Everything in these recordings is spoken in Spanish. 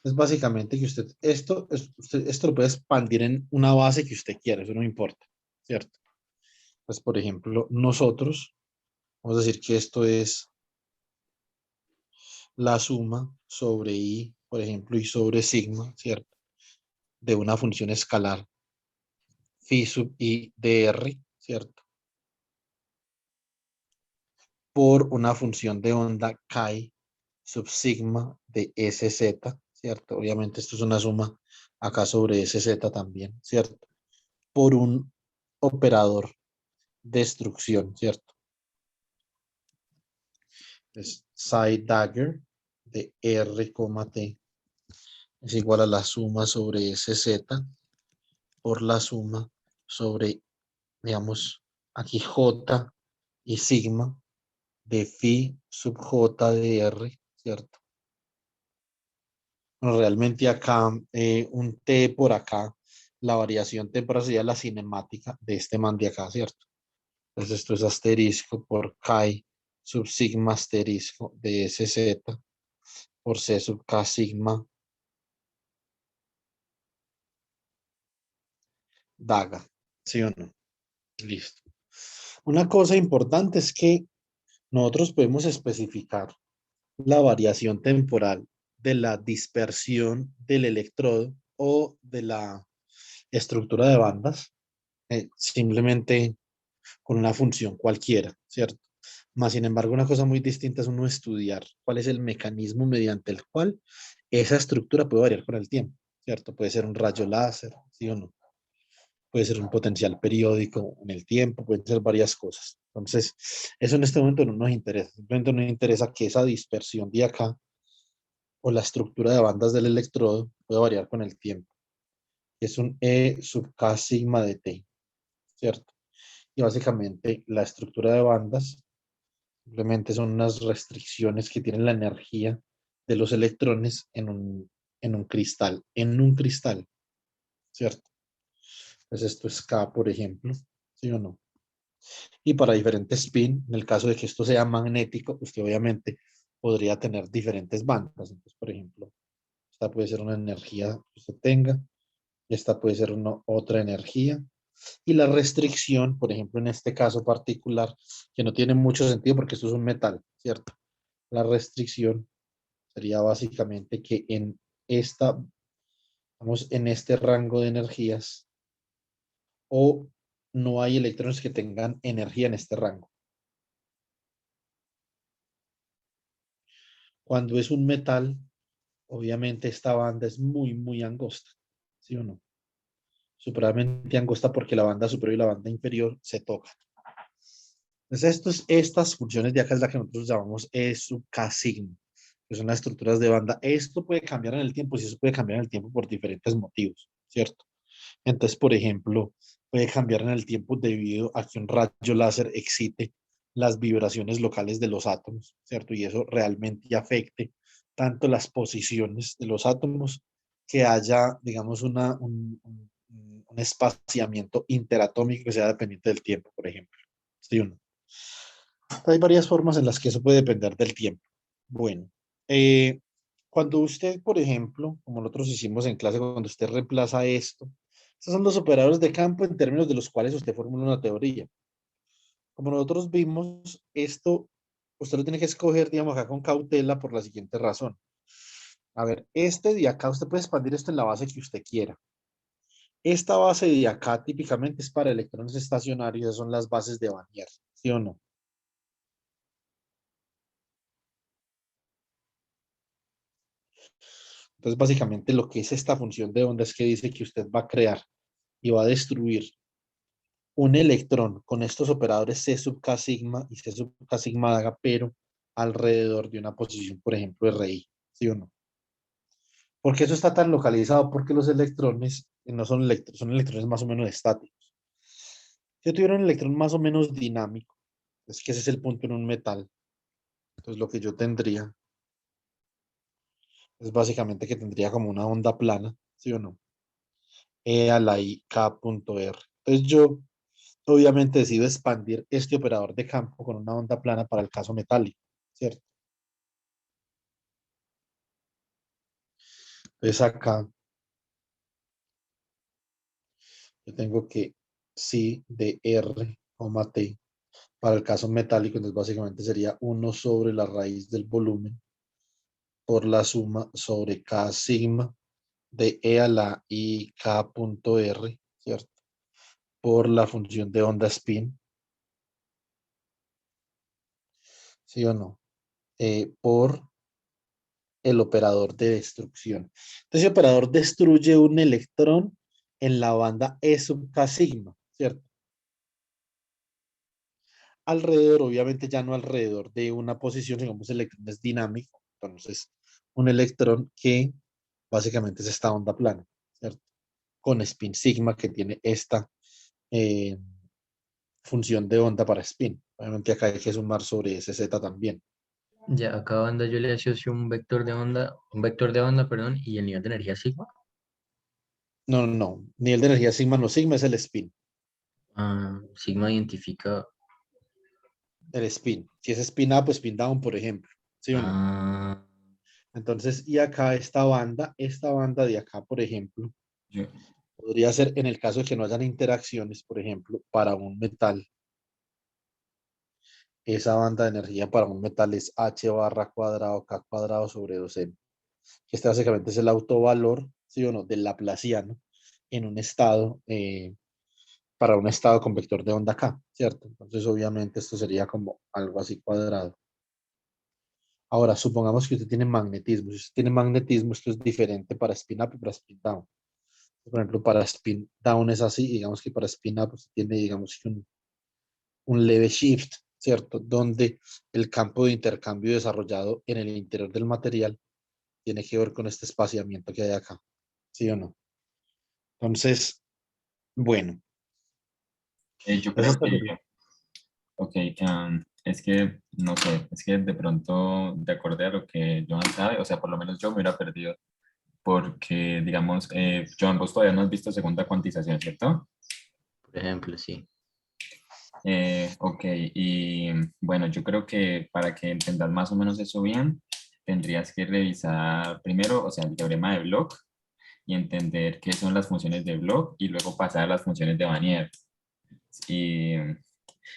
Es básicamente que esto lo puede expandir en una base que usted quiera, eso no importa, ¿cierto? Pues, por ejemplo, nosotros, vamos a decir que esto es la suma sobre i, por ejemplo, y sobre sigma, ¿cierto? De una función escalar phi sub i de r, ¿cierto? Por una función de onda chi sub sigma de sz, ¿cierto? Obviamente esto es una suma acá sobre sz también, ¿cierto? Por un operador de destrucción, ¿cierto? Es psi dagger de r, t es igual a la suma sobre sz por la suma sobre, digamos, aquí j y sigma de phi sub j de r, ¿cierto? Bueno, realmente acá, un t por acá, la variación temporal sería la cinemática de este man de acá, ¿cierto? Entonces esto es asterisco por chi sub sigma asterisco de sz por c sub k sigma daga, ¿sí o no? Listo. Una cosa importante es que nosotros podemos especificar la variación temporal de la dispersión del electrodo o de la estructura de bandas, simplemente con una función cualquiera, ¿cierto? Más sin embargo, una cosa muy distinta es uno estudiar cuál es el mecanismo mediante el cual esa estructura puede variar con el tiempo, ¿cierto? Puede ser un rayo láser, ¿sí o no? Puede ser un potencial periódico en el tiempo, pueden ser varias cosas. Entonces, eso en este momento no nos interesa. Simplemente nos interesa que esa dispersión de acá o la estructura de bandas del electrodo puede variar con el tiempo. Es un E sub K sigma de T, ¿cierto? Y básicamente la estructura de bandas simplemente son unas restricciones que tienen la energía de los electrones en un cristal, ¿cierto? Entonces esto es K, por ejemplo, ¿sí o no? Y para diferentes spin, en el caso de que esto sea magnético, usted obviamente podría tener diferentes bandas. Entonces, por ejemplo, esta puede ser una energía que usted tenga, esta puede ser otra energía. Y la restricción, por ejemplo, en este caso particular, que no tiene mucho sentido porque esto es un metal, ¿cierto? La restricción sería básicamente que vamos, en este rango de energías, o no hay electrones que tengan energía en este rango. Cuando es un metal, obviamente esta banda es muy, muy angosta, ¿sí o no? Supremamente angosta porque la banda superior y la banda inferior se tocan. Entonces, estas funciones de acá es la que nosotros llamamos E sub K sigma, que son las estructuras de banda. Esto puede cambiar en el tiempo, sí, eso puede cambiar en el tiempo por diferentes motivos, ¿cierto? Entonces, por ejemplo, puede cambiar en el tiempo debido a que un rayo láser excite las vibraciones locales de los átomos, ¿cierto? Y eso realmente afecte tanto las posiciones de los átomos, que haya, digamos, un espaciamiento interatómico que sea dependiente del tiempo, por ejemplo. ¿Sí o no? Hay varias formas en las que eso puede depender del tiempo. Bueno, eh, cuando usted, por ejemplo, como nosotros hicimos en clase, cuando usted reemplaza esto, estos son los operadores de campo en términos de los cuales usted formula una teoría. Como nosotros vimos, esto usted lo tiene que escoger, digamos, acá con cautela por la siguiente razón. A ver, este de acá, usted puede expandir esto en la base que usted quiera. Esta base de acá típicamente es para electrones estacionarios, esas son las bases de Wannier, ¿sí o no? Entonces, básicamente lo que es esta función de onda es que dice que usted va a crear y va a destruir un electrón con estos operadores C sub K sigma y C sub K sigma daga, pero alrededor de una posición, por ejemplo, RI, ¿sí o no? ¿Por qué eso está tan localizado? Porque los electrones no son electrones, son electrones más o menos estáticos. Si yo tuviera un electrón más o menos dinámico, es que ese es el punto en un metal. Entonces, lo que yo tendría es básicamente que tendría como una onda plana, ¿sí o no? E a la I K punto R. Entonces, yo obviamente decido expandir este operador de campo con una onda plana para el caso metálico, ¿cierto? Entonces acá yo tengo que psi de R, T para el caso metálico, entonces básicamente sería 1 sobre la raíz del volumen por la suma sobre K sigma de E a la I K punto R, ¿cierto? Por la función de onda spin, ¿sí o no? Por el operador de destrucción. Entonces, el operador destruye un electrón en la banda E sub K sigma, ¿cierto? Alrededor, obviamente ya no alrededor de una posición, digamos, el electrón es dinámico, entonces un electrón que básicamente es esta onda plana, ¿cierto? Con spin sigma que tiene esta eh, función de onda para spin. Obviamente acá hay que sumar sobre ese z también. Ya, a cada banda yo le asocio un vector de onda, perdón, y el nivel de energía sigma. No, no, no. Nivel de energía sigma no, sigma es el spin. Ah, sigma identifica. El spin. Si es spin up, spin down, por ejemplo. ¿Sí o no? Ah, Entonces, y acá esta banda de acá, por ejemplo, Yo, podría ser en el caso de que no hayan interacciones, por ejemplo, para un metal. Esa banda de energía para un metal es H barra cuadrado K cuadrado sobre 2M. Que este básicamente es el autovalor, ¿sí o no?, del laplaciano en un estado, para un estado con vector de onda K, ¿cierto? Entonces, obviamente, esto sería como algo así cuadrado. Ahora, supongamos que usted tiene magnetismo. Si usted tiene magnetismo, esto es diferente para spin up y para spin down. Por ejemplo, para spin down es así, digamos que para spin up usted tiene, digamos, que un leve shift, ¿cierto? Donde el campo de intercambio desarrollado en el interior del material tiene que ver con este espaciamiento que hay acá, ¿sí o no? Entonces, bueno, yo eso creo que, sería. ok, es que, no sé, es que de pronto, de acuerdo a lo que Joan sabe, o sea, por lo menos yo me hubiera perdido, porque, digamos, Joan, vos todavía no has visto segunda cuantización, ¿cierto? por ejemplo, sí. Ok, y bueno, yo creo que para que entendas más o menos eso bien, tendrías que revisar primero, o sea, el teorema de Bloch y entender qué son las funciones de Bloch y luego pasar a las funciones de Vanier. Y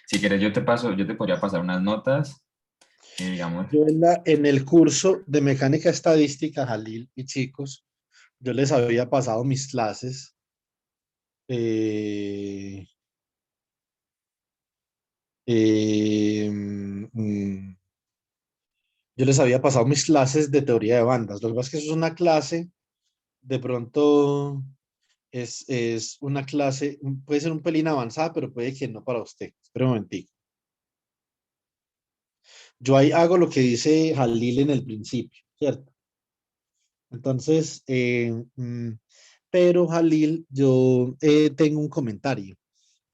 si quieres, yo te podría pasar unas notas que digamos, Yo en el curso de mecánica estadística, Jalil y chicos, yo les había pasado mis clases. eh, mm, yo les había pasado mis clases de teoría de bandas. Lo que pasa es que eso es una clase, de pronto es una clase, puede ser un pelín avanzada, pero puede que no para usted. Espera un momentico. Yo ahí hago lo que dice Jalil en el principio, ¿cierto? Entonces, pero Jalil, yo tengo un comentario.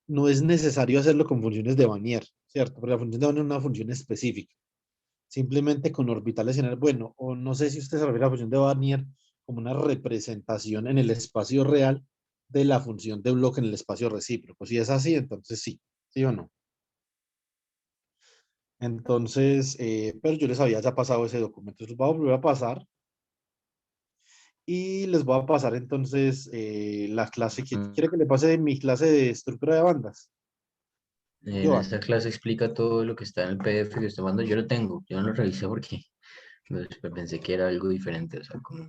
No es necesario hacerlo con funciones de Vanier, ¿cierto? Porque la función de Vanier es una función específica. Simplemente con orbitales en el, bueno, o no sé si usted se refiere a la función de Vanier como una representación en el espacio real de la función de Bloch en el espacio recíproco. Si es así, entonces sí, ¿sí o no? Entonces, pero yo les había ya pasado ese documento. Los voy a volver a pasar y les voy a pasar entonces la clase que quiere que le pase mi clase de estructura de bandas. En Joan. esta clase explica todo lo que está en el PDF que estoy mandando. Yo lo tengo, yo no lo revisé porque pues, pensé que era algo diferente, o sea, como,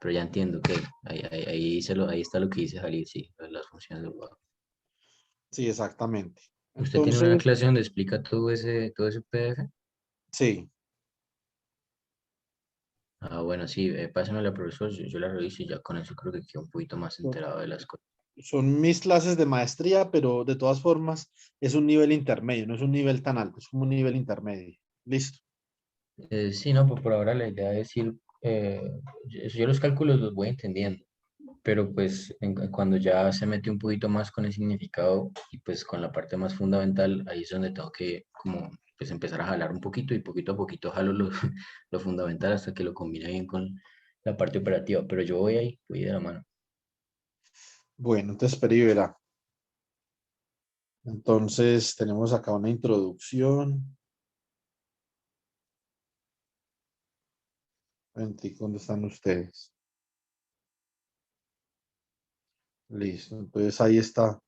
pero ya entiendo que ahí está lo que dice Jalil, sí, las funciones del juego. Sí, exactamente. ¿Usted tiene una Entonces, clase donde explica todo ese PDF? sí, Ah, bueno, sí, pásamela, profesor, yo la reviso y ya con eso creo que quedo un poquito más son, enterado de las cosas. son mis clases de maestría, pero de todas formas es un nivel intermedio, no es un nivel tan alto, es como un nivel intermedio. Listo. Sí, no, pues por ahora la idea es ir, yo los cálculos los voy entendiendo, pero pues cuando ya se mete un poquito más con el significado y pues con la parte más fundamental, ahí es donde tengo que como pues empezar a jalar un poquito y poquito a poquito jalo lo, lo fundamental hasta que lo combine bien con la parte operativa, pero yo voy ahí, voy de la mano. Bueno, entonces, pero y verá. Entonces, tenemos acá una introducción. Momentico, ¿dónde están ustedes? Listo. Entonces ahí está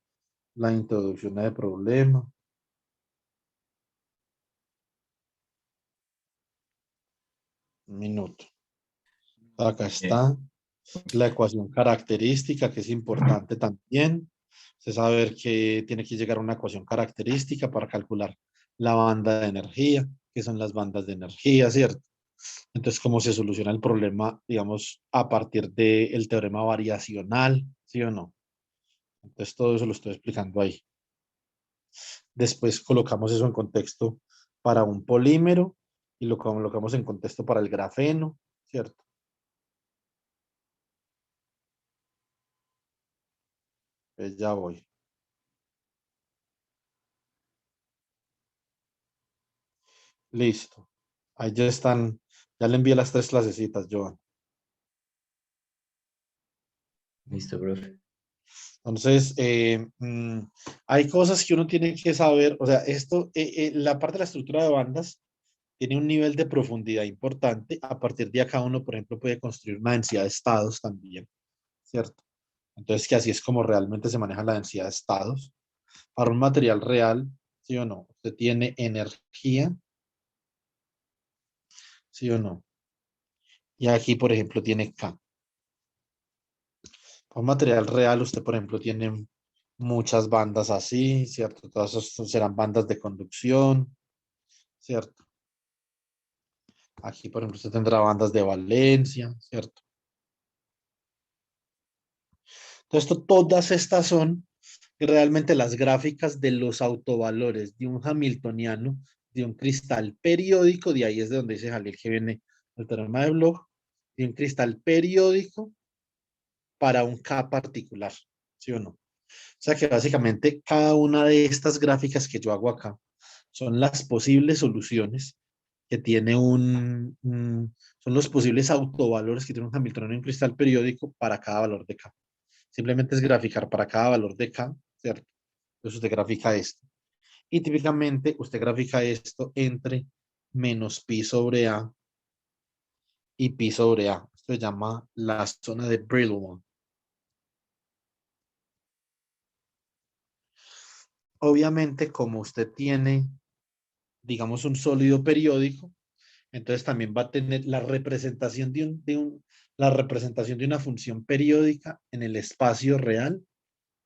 la introducción al problema. Un minuto. Acá está la ecuación característica, que es importante también. Usted saber que tiene que llegar a una ecuación característica para calcular la banda de energía, que son las bandas de energía, ¿cierto? Entonces, ¿cómo se soluciona el problema, digamos, a partir del teorema variacional, sí o no? Entonces, todo eso lo estoy explicando ahí. Después colocamos eso en contexto para un polímero y lo colocamos en contexto para el grafeno, ¿cierto? Pues ya voy. Listo. Ahí ya están. Ya le envié las 3 clasecitas, Joan. Listo, profe. Entonces, hay cosas que uno tiene que saber. O sea, la parte de la estructura de bandas tiene un nivel de profundidad importante. A partir de acá uno, por ejemplo, puede construir una densidad de estados también, ¿cierto? Entonces, que así es como realmente se maneja la densidad de estados. Para un material real, ¿sí o no? Usted tiene energía, ¿sí o no? Y aquí, por ejemplo, tiene K. Para un material real, usted, por ejemplo, tiene muchas bandas así, ¿cierto? Todas esas serán bandas de conducción, ¿cierto? Aquí, por ejemplo, usted tendrá bandas de valencia, ¿cierto? Entonces, todas estas son realmente las gráficas de los autovalores de un hamiltoniano, de un cristal periódico, de ahí es de donde dice Jalil que viene el teorema de Bloch, de un cristal periódico para un K particular, ¿sí o no? O sea que básicamente cada una de estas gráficas que yo hago acá son las posibles soluciones que tiene son los posibles autovalores que tiene un hamiltoniano en un cristal periódico para cada valor de K. Simplemente es graficar para cada valor de K, ¿cierto? Entonces usted grafica esto. Y típicamente usted grafica esto entre menos pi sobre A y pi sobre A. Esto se llama la zona de Brillouin. Obviamente, como usted tiene, digamos, un sólido periódico, entonces también va a tener la representación la representación de una función periódica en el espacio real,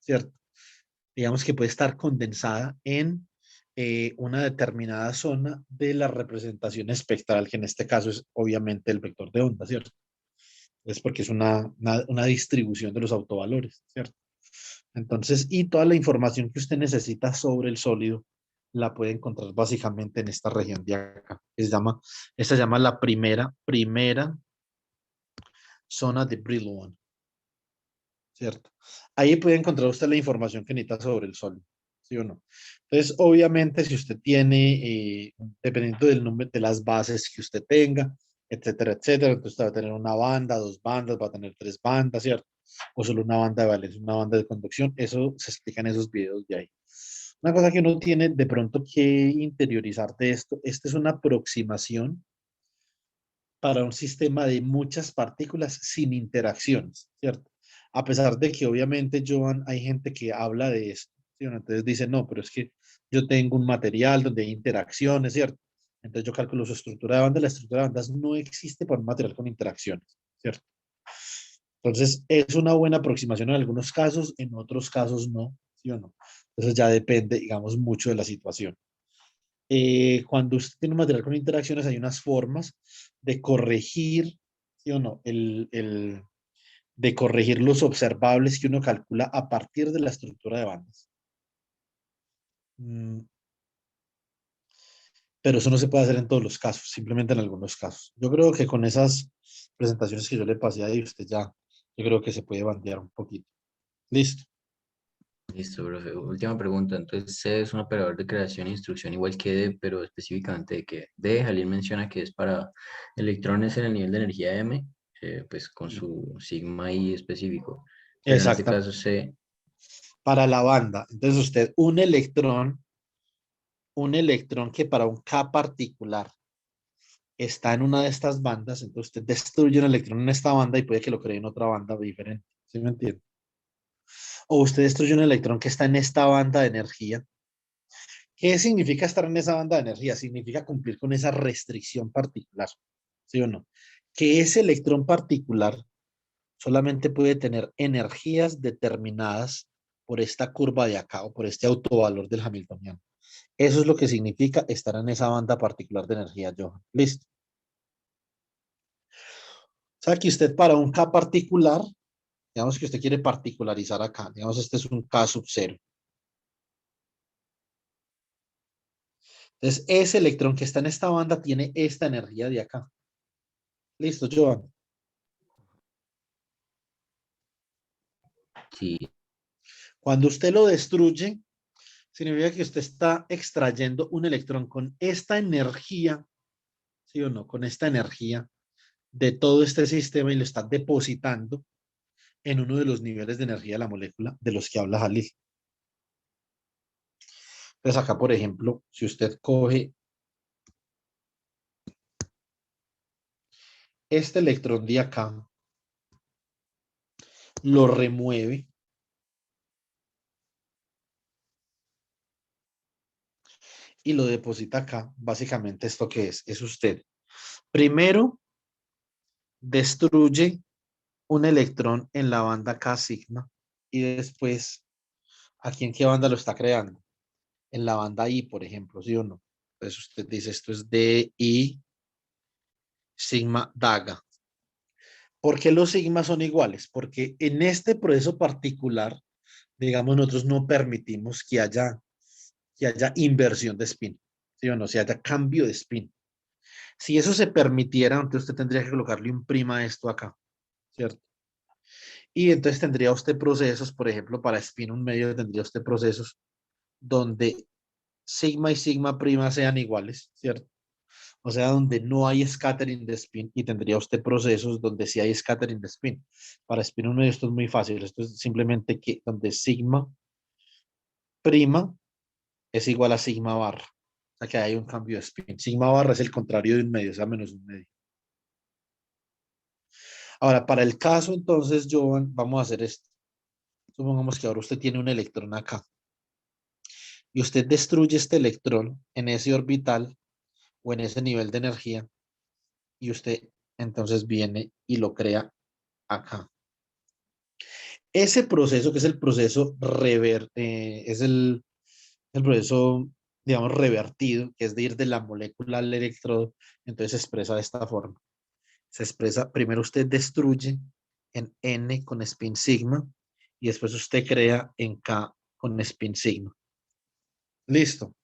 ¿cierto? Digamos que puede estar condensada en una determinada zona de la representación espectral, que en este caso es obviamente el vector de onda, ¿cierto? Es porque es una distribución de los autovalores, ¿cierto? Entonces, y toda la información que usted necesita sobre el sólido la puede encontrar básicamente en esta región de acá. Esta se llama la primera zona de Brillouin, ¿cierto? Ahí puede encontrar usted la información que necesita sobre el sólido, ¿sí o no? Entonces, obviamente, si usted tiene, dependiendo del número de las bases que usted tenga, etcétera, etcétera, entonces usted va a tener una banda, 2 bandas, va a tener 3 bandas, ¿cierto? O solo una banda de valencia, una banda de conducción. Eso se explica en esos videos de ahí. Una cosa que uno tiene de pronto que interiorizar de esto, esta es una aproximación para un sistema de muchas partículas sin interacciones, ¿cierto? A pesar de que obviamente, Joan, hay gente que habla de esto, ¿sí? Entonces dice, no, pero es que yo tengo un material donde hay interacciones, ¿cierto? Entonces yo calculo su estructura de banda, la estructura de bandas no existe para un material con interacciones, ¿cierto? Entonces es una buena aproximación en algunos casos, en otros casos no, ¿sí o no? Entonces ya depende, digamos, mucho de la situación. Cuando usted tiene un material con interacciones, hay unas formas de corregir, ¿sí o no? De corregir los observables que uno calcula a partir de la estructura de bandas. Mm, pero eso no se puede hacer en todos los casos, simplemente en algunos casos. Yo creo que con esas presentaciones que yo le pasé ahí, usted ya, yo creo que se puede bandear un poquito. Listo. Listo, profe. Última pregunta. Entonces, C es un operador de creación e instrucción igual que D, pero específicamente de que D, Jalil menciona que es para electrones en el nivel de energía M, pues con su sigma I específico. Pero en este caso Exactamente. C, Para la banda. Entonces usted, un electrón que para un K particular está en una de estas bandas, entonces usted destruye un electrón en esta banda y puede que lo cree en otra banda diferente. ¿Sí me entiende? o usted destruye un electrón que está en esta banda de energía. ¿Qué significa estar en esa banda de energía? Significa cumplir con esa restricción particular, ¿sí o no? Que ese electrón particular solamente puede tener energías determinadas por esta curva de acá o por este autovalor del Hamiltoniano. Eso es lo que significa estar en esa banda particular de energía, Johan. Listo. O sea que usted para un K particular, digamos que usted quiere particularizar acá, digamos este es un K sub 0. Entonces ese electrón que está en esta banda tiene esta energía de acá. Listo, Johan. Sí, Cuando usted lo destruye, significa que usted está extrayendo un electrón con esta energía, ¿sí o no? Con esta energía de todo este sistema y lo está depositando en uno de los niveles de energía de la molécula de los que habla Jalil. Entonces acá, por ejemplo, si usted coge este electrón de acá, lo remueve y lo deposita acá, básicamente esto que es usted. Primero, destruye un electrón en la banda K sigma y después, ¿aquí en qué banda lo está creando? En la banda I, por ejemplo, ¿sí o no? Entonces usted dice, esto es DI sigma daga. ¿Por qué los sigmas son iguales? Porque en este proceso particular, digamos, nosotros no permitimos que haya inversión de spin, ¿sí o no? Si haya cambio de spin. Si eso se permitiera, entonces usted tendría que colocarle un prima a esto acá, ¿cierto? Y entonces tendría usted procesos, por ejemplo, para spin un medio tendría usted procesos donde sigma y sigma prima sean iguales, ¿cierto? O sea, donde no hay scattering de spin y tendría usted procesos donde sí hay scattering de spin. Para spin un medio esto es muy fácil, esto es simplemente que donde sigma prima es igual a sigma barra. O sea que hay un cambio de spin. Sigma barra es el contrario de un medio, o sea, menos un medio. Ahora, para el caso, entonces, Jovan, vamos a hacer esto. Supongamos que ahora usted tiene un electrón acá y usted destruye este electrón en ese orbital o en ese nivel de energía y usted entonces viene y lo crea acá. Ese proceso, que es el proceso el proceso, digamos, revertido, que es de ir de la molécula al electrodo, entonces se expresa de esta forma. Se expresa, primero usted destruye en N con spin sigma y después usted crea en K con spin sigma. Listo.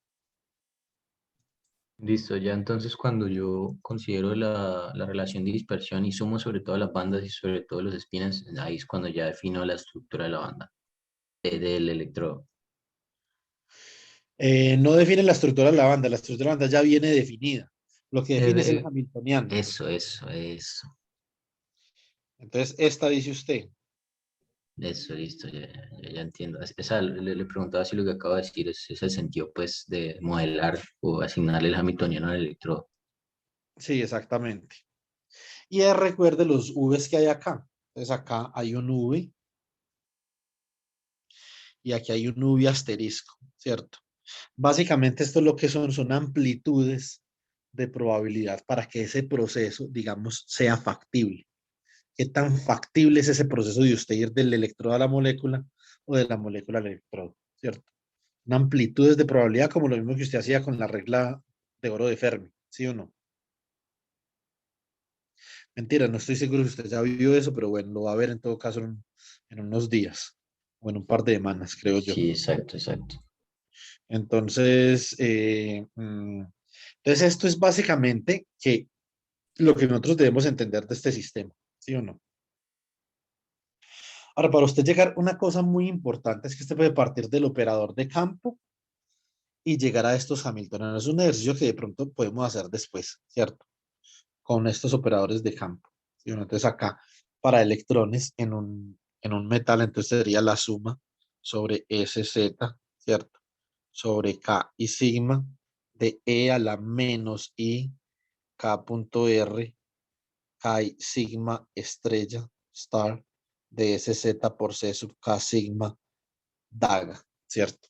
listo. Ya entonces cuando yo considero la relación de dispersión y sumo sobre todo las bandas y sobre todo los espines, ahí es cuando ya defino la estructura de la banda, del electrodo. No define la estructura de la estructura de la banda ya viene definida. Lo que define es el Eh, Hamiltoniano. eso, Entonces, esta dice usted. listo, ya entiendo. Esa, le preguntaba si lo que acabo de decir es el sentido, pues, de modelar o asignarle el Hamiltoniano al electrodo. Sí, exactamente. Y recuerde los V's que hay acá. Entonces, acá hay un V y aquí hay un V asterisco, ¿cierto? Básicamente esto es lo que son amplitudes de probabilidad para que ese proceso, digamos, sea factible. ¿Qué tan factible es ese proceso de usted ir del electrodo a la molécula o de la molécula al electrodo, ¿cierto? Una amplitudes de probabilidad como lo mismo que usted hacía con la regla de oro de Fermi, ¿sí o no? Mentira, no estoy seguro si usted ya vio eso, pero bueno, lo va a ver en todo caso en unos días o en un par de semanas, creo yo. Sí, exacto. Entonces, entonces esto es básicamente que lo que nosotros debemos entender de este sistema, ¿sí o no? Ahora, para usted llegar, una cosa muy importante es que usted puede partir del operador de campo y llegar a estos Hamiltonianos. Es un ejercicio que de pronto podemos hacer después, ¿cierto? Con estos operadores de campo. ¿Sí o no? Entonces acá, para electrones en un metal, entonces sería la suma sobre SZ, ¿cierto? Sobre K y sigma de E a la menos I K.R K sigma estrella star de SZ por C sub K sigma daga, ¿cierto?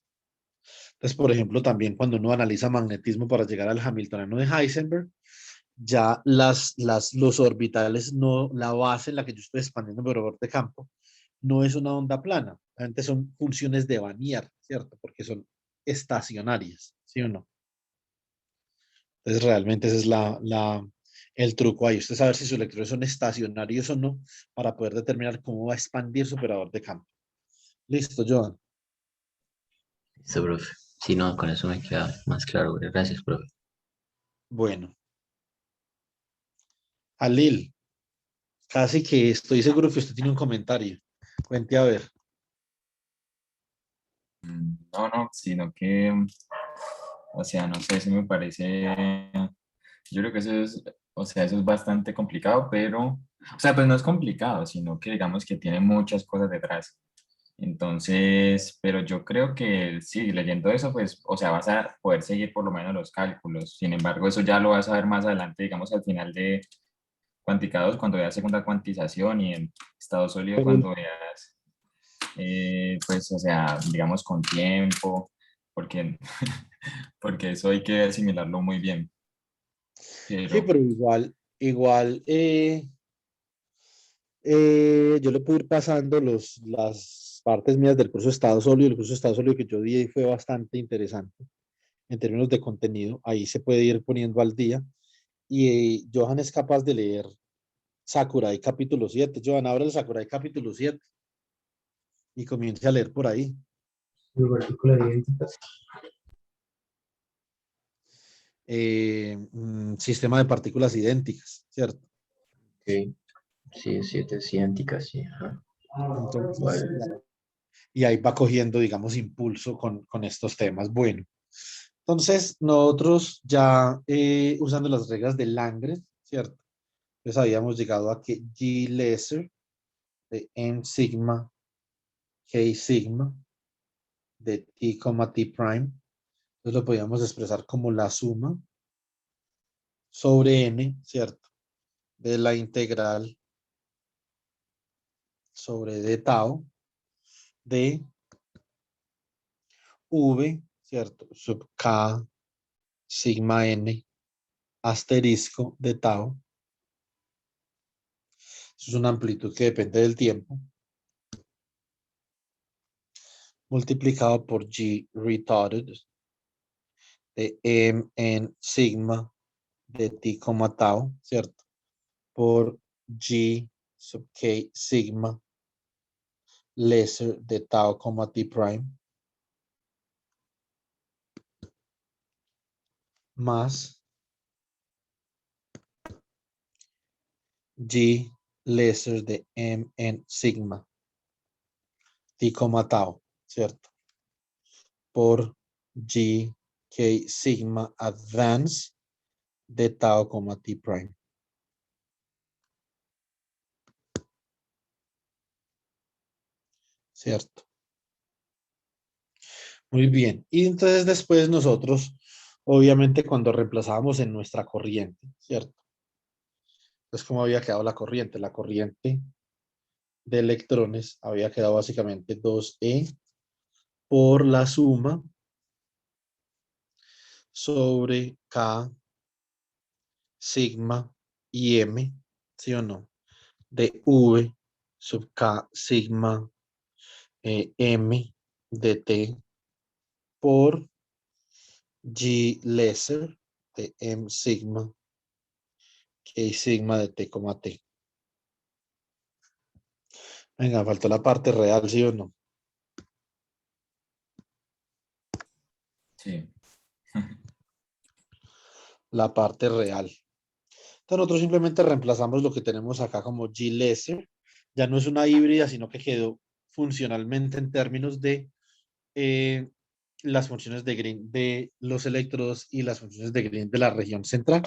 Entonces, por ejemplo, también cuando uno analiza magnetismo para llegar al Hamiltoniano de Heisenberg, ya los orbitales, no, la base en la que yo estoy expandiendo mi robot de campo, no es una onda plana, realmente son funciones de Vanier, ¿cierto? Porque son estacionarias, ¿sí o no? Entonces, realmente ese es el truco ahí. Usted sabe si sus electrones son estacionarios o no para poder determinar cómo va a expandir su operador de campo. Listo, Joan. Listo, profe. Sí, no, con eso me queda más claro. Gracias, profe. Bueno, Alil, casi que estoy seguro que usted tiene un comentario. Cuente a ver. No, no, sino que, o sea, no sé si me parece, yo creo que eso es, o sea, eso es bastante complicado, pero, o sea, pues no es complicado, sino que digamos que tiene muchas cosas detrás. Entonces, pero yo creo que sí, leyendo eso, pues, o sea, vas a poder seguir por lo menos los cálculos. Sin embargo, eso ya lo vas a ver más adelante, digamos, al final de cuanticados, cuando veas segunda cuantización y en estado sólido, Pero cuando veas, pues, o sea, digamos, con tiempo, porque, porque eso hay que asimilarlo muy bien. sí, Pero, pero igual, yo le puedo ir pasando las partes mías del curso de estado sólido. El curso de estado sólido que yo di fue bastante interesante en términos de contenido. Ahí se puede ir poniendo al día. Y Johan es capaz de leer Sakurai capítulo 7. Johan, abre el Sakurai capítulo 7 y comience a leer por ahí. Partículas idénticas. Sistema de partículas idénticas, ¿cierto? Ok. Sí, 7 científicas, sí. Ajá. Entonces, Vale. y ahí va cogiendo, digamos, impulso con estos temas. Bueno, entonces nosotros ya usando las reglas de Langres, ¿cierto? Entonces habíamos llegado a que G lesser de M sigma, K sigma, de T, T prime. Entonces lo podíamos expresar como la suma sobre N, ¿cierto? De la integral sobre d tau de V, ¿cierto? Sub K sigma N asterisco de tau. Eso es una amplitud que depende del tiempo, multiplicado por G retarded de M en sigma de T, tau, ¿cierto? Por G sub K sigma lesser de tau, T prime, más G lesser de M en sigma T, tau, ¿cierto? Por G K sigma advance de tau, T prime. ¿Cierto? Muy bien. Y entonces después nosotros, obviamente, cuando reemplazábamos en nuestra corriente, ¿cierto? Entonces, ¿cómo había quedado la corriente? La corriente de electrones había quedado básicamente 2E por la suma sobre K, sigma y M, ¿sí o no? De V sub K, sigma, M de T por G lesser de M sigma, K sigma de T, T. Venga, faltó la parte real, ¿sí o no? sí. La parte real. Entonces nosotros simplemente reemplazamos lo que tenemos acá como G lesser. Ya no es una híbrida, sino que quedó funcionalmente en términos de eh, las funciones de Green de los electrodos y las funciones de Green de la región central.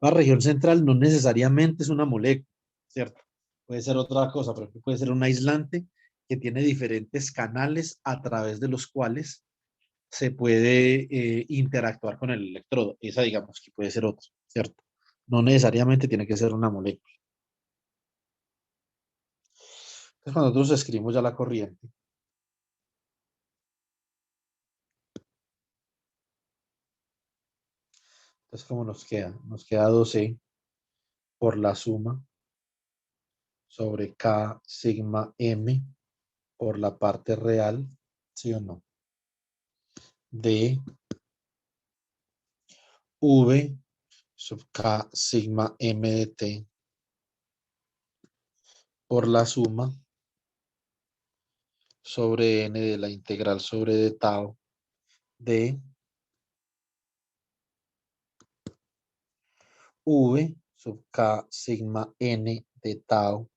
La región central no necesariamente es una molécula, ¿cierto? Puede ser otra cosa, pero puede ser un aislante que tiene diferentes canales a través de los cuales se puede interactuar con el electrodo. Esa, digamos, que puede ser otra, ¿cierto? No necesariamente tiene que ser una molécula. Entonces, cuando nosotros escribimos ya la corriente, Entonces, ¿cómo nos queda? Nos queda 2E por la suma sobre K sigma M por la parte real, ¿sí o no? De V sub K sigma M de T por la suma sobre N de la integral sobre de tau de V sub K sigma N de tau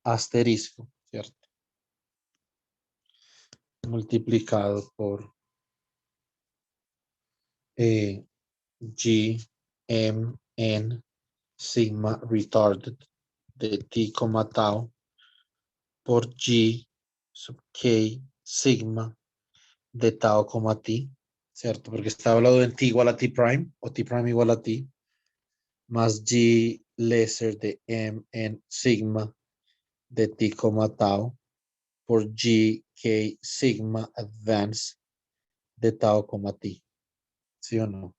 asterisco, ¿cierto? Multiplicado por G M N sigma retarded de T, tau por G sub K sigma de tau, T, ¿cierto? Porque está hablando en T igual a T prime o T prime igual a T más G lesser de M en sigma de T, tau por G K sigma advance de tau, T. ¿Sí o no?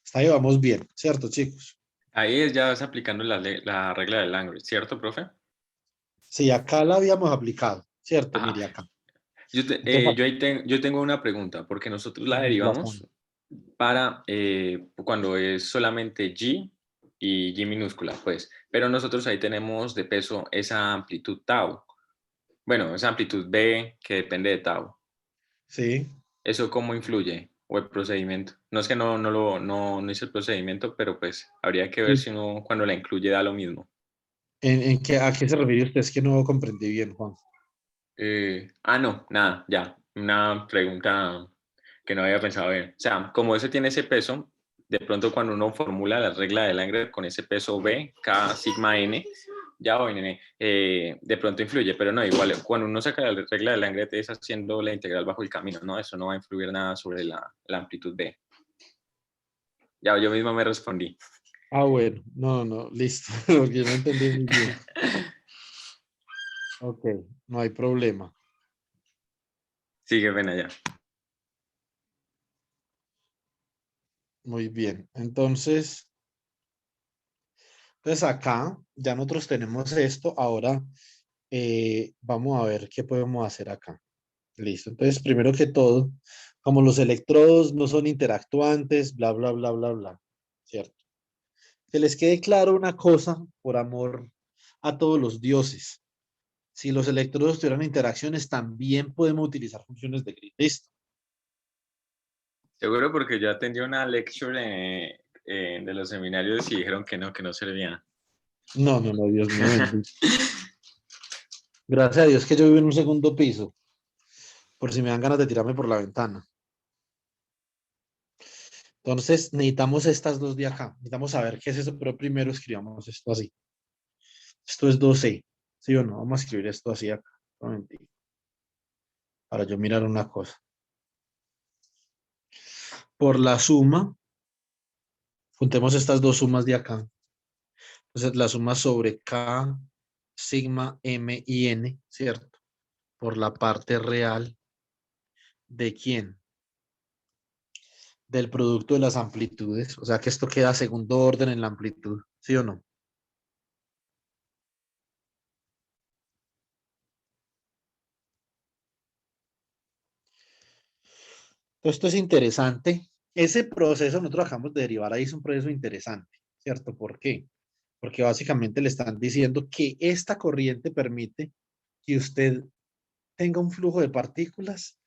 Hasta ahí vamos bien, ¿cierto, chicos? Ahí ya vas aplicando la regla de Langres, ¿cierto, profe? Sí, acá la habíamos aplicado, ¿cierto? Ajá. Mire acá. Yo, Entonces, yo tengo una pregunta, porque nosotros la razón. derivamos para cuando es solamente G y G minúscula, pues. Pero nosotros ahí tenemos de peso esa amplitud tau. Bueno, esa amplitud B que depende de tau. Sí. ¿Eso cómo influye? ¿O el procedimiento? No es que no hice el procedimiento, pero pues habría que ver Sí. si uno cuando la incluye da lo mismo. ¿A qué se refiere usted? Es que no comprendí bien, Juan. No, nada, ya. Una pregunta que no había pensado bien. O sea, como ese tiene ese peso, de pronto cuando uno formula la regla de Langre con ese peso B, K sigma N, ya voy, nene, de pronto influye, pero no, igual, cuando uno saca la regla de Langre es haciendo la integral bajo el camino, ¿no? Eso no va a influir nada sobre la amplitud B. Ya, yo mismo me respondí. Ah, bueno. No, listo. Porque no entendí muy bien. Ok, no hay problema. Sigue, ven allá. Muy bien. Entonces acá ya nosotros tenemos esto. Ahora vamos a ver qué podemos hacer acá. Listo. Entonces, primero que todo, como los electrodos no son interactuantes, bla, bla, bla, bla, bla. ¿Cierto? Que les quede claro una cosa, por amor a todos los dioses. Si los electrodos tuvieran interacciones, también podemos utilizar funciones de grid. Listo. Seguro porque yo atendí una lecture de los seminarios y dijeron que no servía. No, Dios mío, bendito. Gracias a Dios que yo vivo en un segundo piso, por si me dan ganas de tirarme por la ventana. Entonces, necesitamos estas dos de acá. Necesitamos saber qué es eso, pero primero escribamos esto así. Esto es 2C, ¿sí o no? Vamos a escribir esto así acá. Un momentito, para yo mirar una cosa. Por la suma, juntemos estas dos sumas de acá. Entonces, la suma sobre K, sigma, M y N, ¿cierto? Por la parte real, ¿de quién? Del producto de las amplitudes. O sea que esto queda segundo orden en la amplitud, ¿sí o no? Entonces, esto es interesante. Ese proceso nosotros acabamos de derivar ahí, es un proceso interesante, ¿cierto? ¿Por qué? Porque básicamente le están diciendo que esta corriente permite que usted tenga un flujo de partículas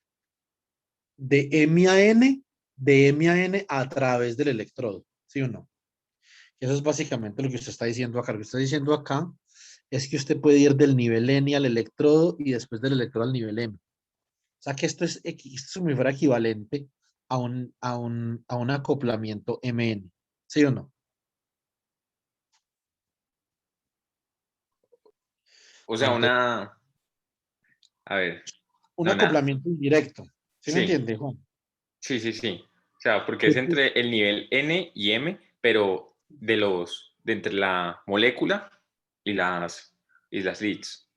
de M a N, de M a N a través del electrodo, ¿sí o no? Eso es básicamente lo que usted está diciendo acá. Lo que está diciendo acá es que usted puede ir del nivel N al electrodo y después del electrodo al nivel M. O sea que esto es como si fuera equivalente a un acoplamiento MN, ¿sí o no? O sea, Entonces, a ver, un no, nada. acoplamiento indirecto, ¿sí me Sí, entiende, Juan? sí. O sea, porque es entre el nivel N y M, pero de entre la molécula y las leads.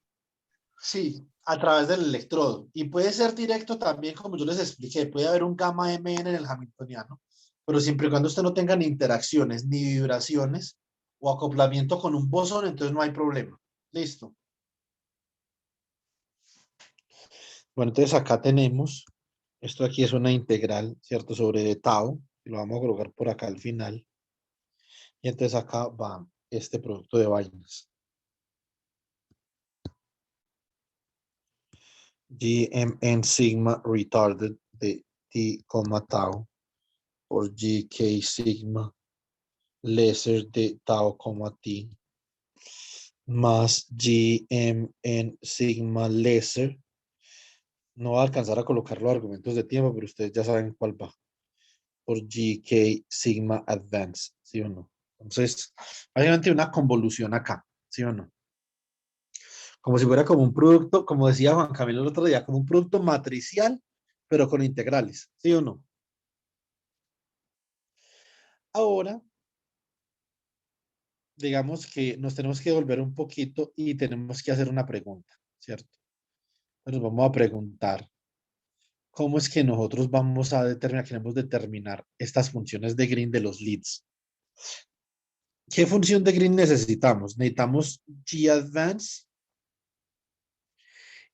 Sí, a través del electrodo. Y puede ser directo también, como yo les expliqué, puede haber un gamma MN en el hamiltoniano, pero siempre y cuando usted no tenga ni interacciones ni vibraciones o acoplamiento con un bosón, entonces no hay problema. Listo. Bueno, entonces acá tenemos, esto aquí es una integral, ¿cierto? Sobre de tau, y lo vamos a colocar por acá al final. Y entonces acá va este producto de vainas. GMN sigma retarded de T, tau por GK sigma lesser de tau, T más GMN sigma lesser. No va a alcanzar a colocar los argumentos de tiempo, pero ustedes ya saben cuál va. Por GK sigma advance, ¿sí o no? Entonces, obviamente una convolución acá, ¿sí o no? Como si fuera como un producto, como decía Juan Camilo el otro día, como un producto matricial, pero con integrales, ¿sí o no? Ahora, digamos que nos tenemos que volver un poquito y tenemos que hacer una pregunta, ¿cierto? Nos vamos a preguntar, ¿cómo es que nosotros vamos a determinar, queremos determinar estas funciones de Green de los leads? ¿Qué función de Green necesitamos? Necesitamos G-advance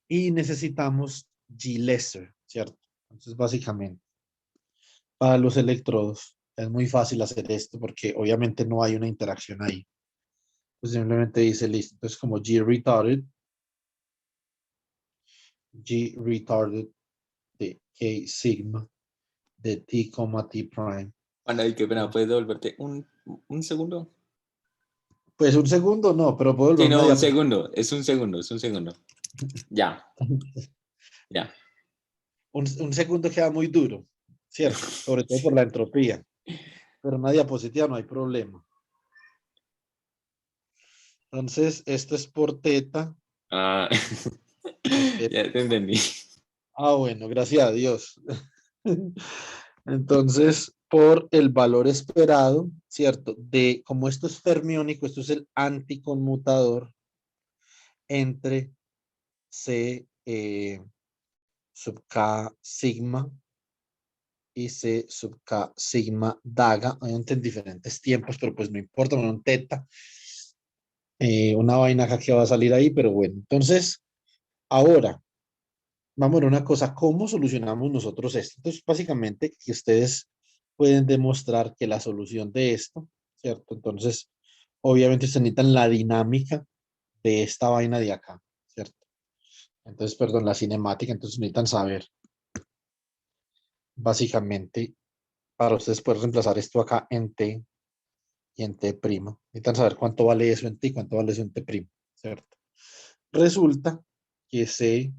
y necesitamos G-lesser, ¿cierto? Entonces, básicamente, para los electrodos es muy fácil hacer esto porque obviamente no hay una interacción ahí. Pues simplemente dice listo. Entonces, como G-retarded de K sigma de T, T prime. Bueno, y qué pena, ¿puedes devolverte un segundo? Pues un segundo no, pero puedo Sí, volver una no, un diapositiva. segundo, es un segundo, es un segundo. Ya, ya. Un segundo queda muy duro, ¿cierto? Sobre todo por la entropía. Pero una diapositiva no hay problema. Entonces, esto es por teta. Ah, Espera. ya te entendí. Ah, bueno, gracias a Dios. Entonces, por el valor esperado, ¿cierto? De como esto es fermiónico, esto es el anticonmutador entre C sub K sigma y C sub K sigma daga, obviamente en diferentes tiempos, pero pues no importa, bueno, un teta, una vaina acá que va a salir ahí, pero bueno, entonces, ahora, vamos a ver una cosa, ¿cómo solucionamos nosotros esto? Entonces, básicamente, que ustedes pueden demostrar que la solución de esto, ¿cierto? Entonces, obviamente, se necesitan la dinámica de esta vaina de acá, ¿cierto? Entonces, perdón, la cinemática, entonces necesitan saber, básicamente, para ustedes poder reemplazar esto acá en T y en T'. Necesitan saber cuánto vale eso en T y cuánto vale eso en T', ¿cierto? Resulta que C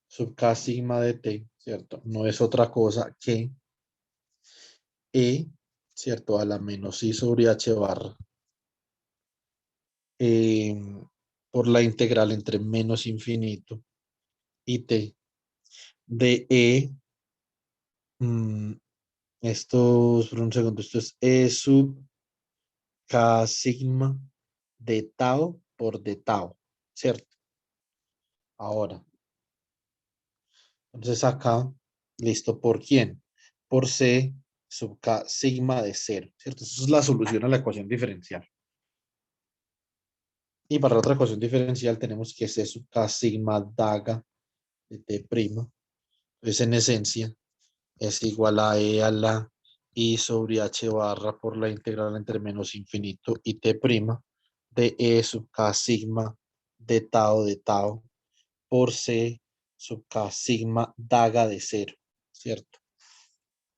sub K sigma de T, ¿cierto? No es otra cosa que E, ¿cierto? A la menos I sobre H barra eh, por la integral entre menos infinito y T de E. mm, esto, por un segundo, esto es E sub K sigma de tau por de tau, ¿cierto? Ahora, entonces acá, listo, ¿por quién? Por C sub K sigma de cero, ¿cierto? Eso es la solución a la ecuación diferencial. Y para la otra ecuación diferencial tenemos que C sub K sigma daga de T'. Entonces, en esencia, es igual a E a la I sobre H barra por la integral entre menos infinito y T' de E sub K sigma de tau por C sub K sigma daga de cero, ¿cierto?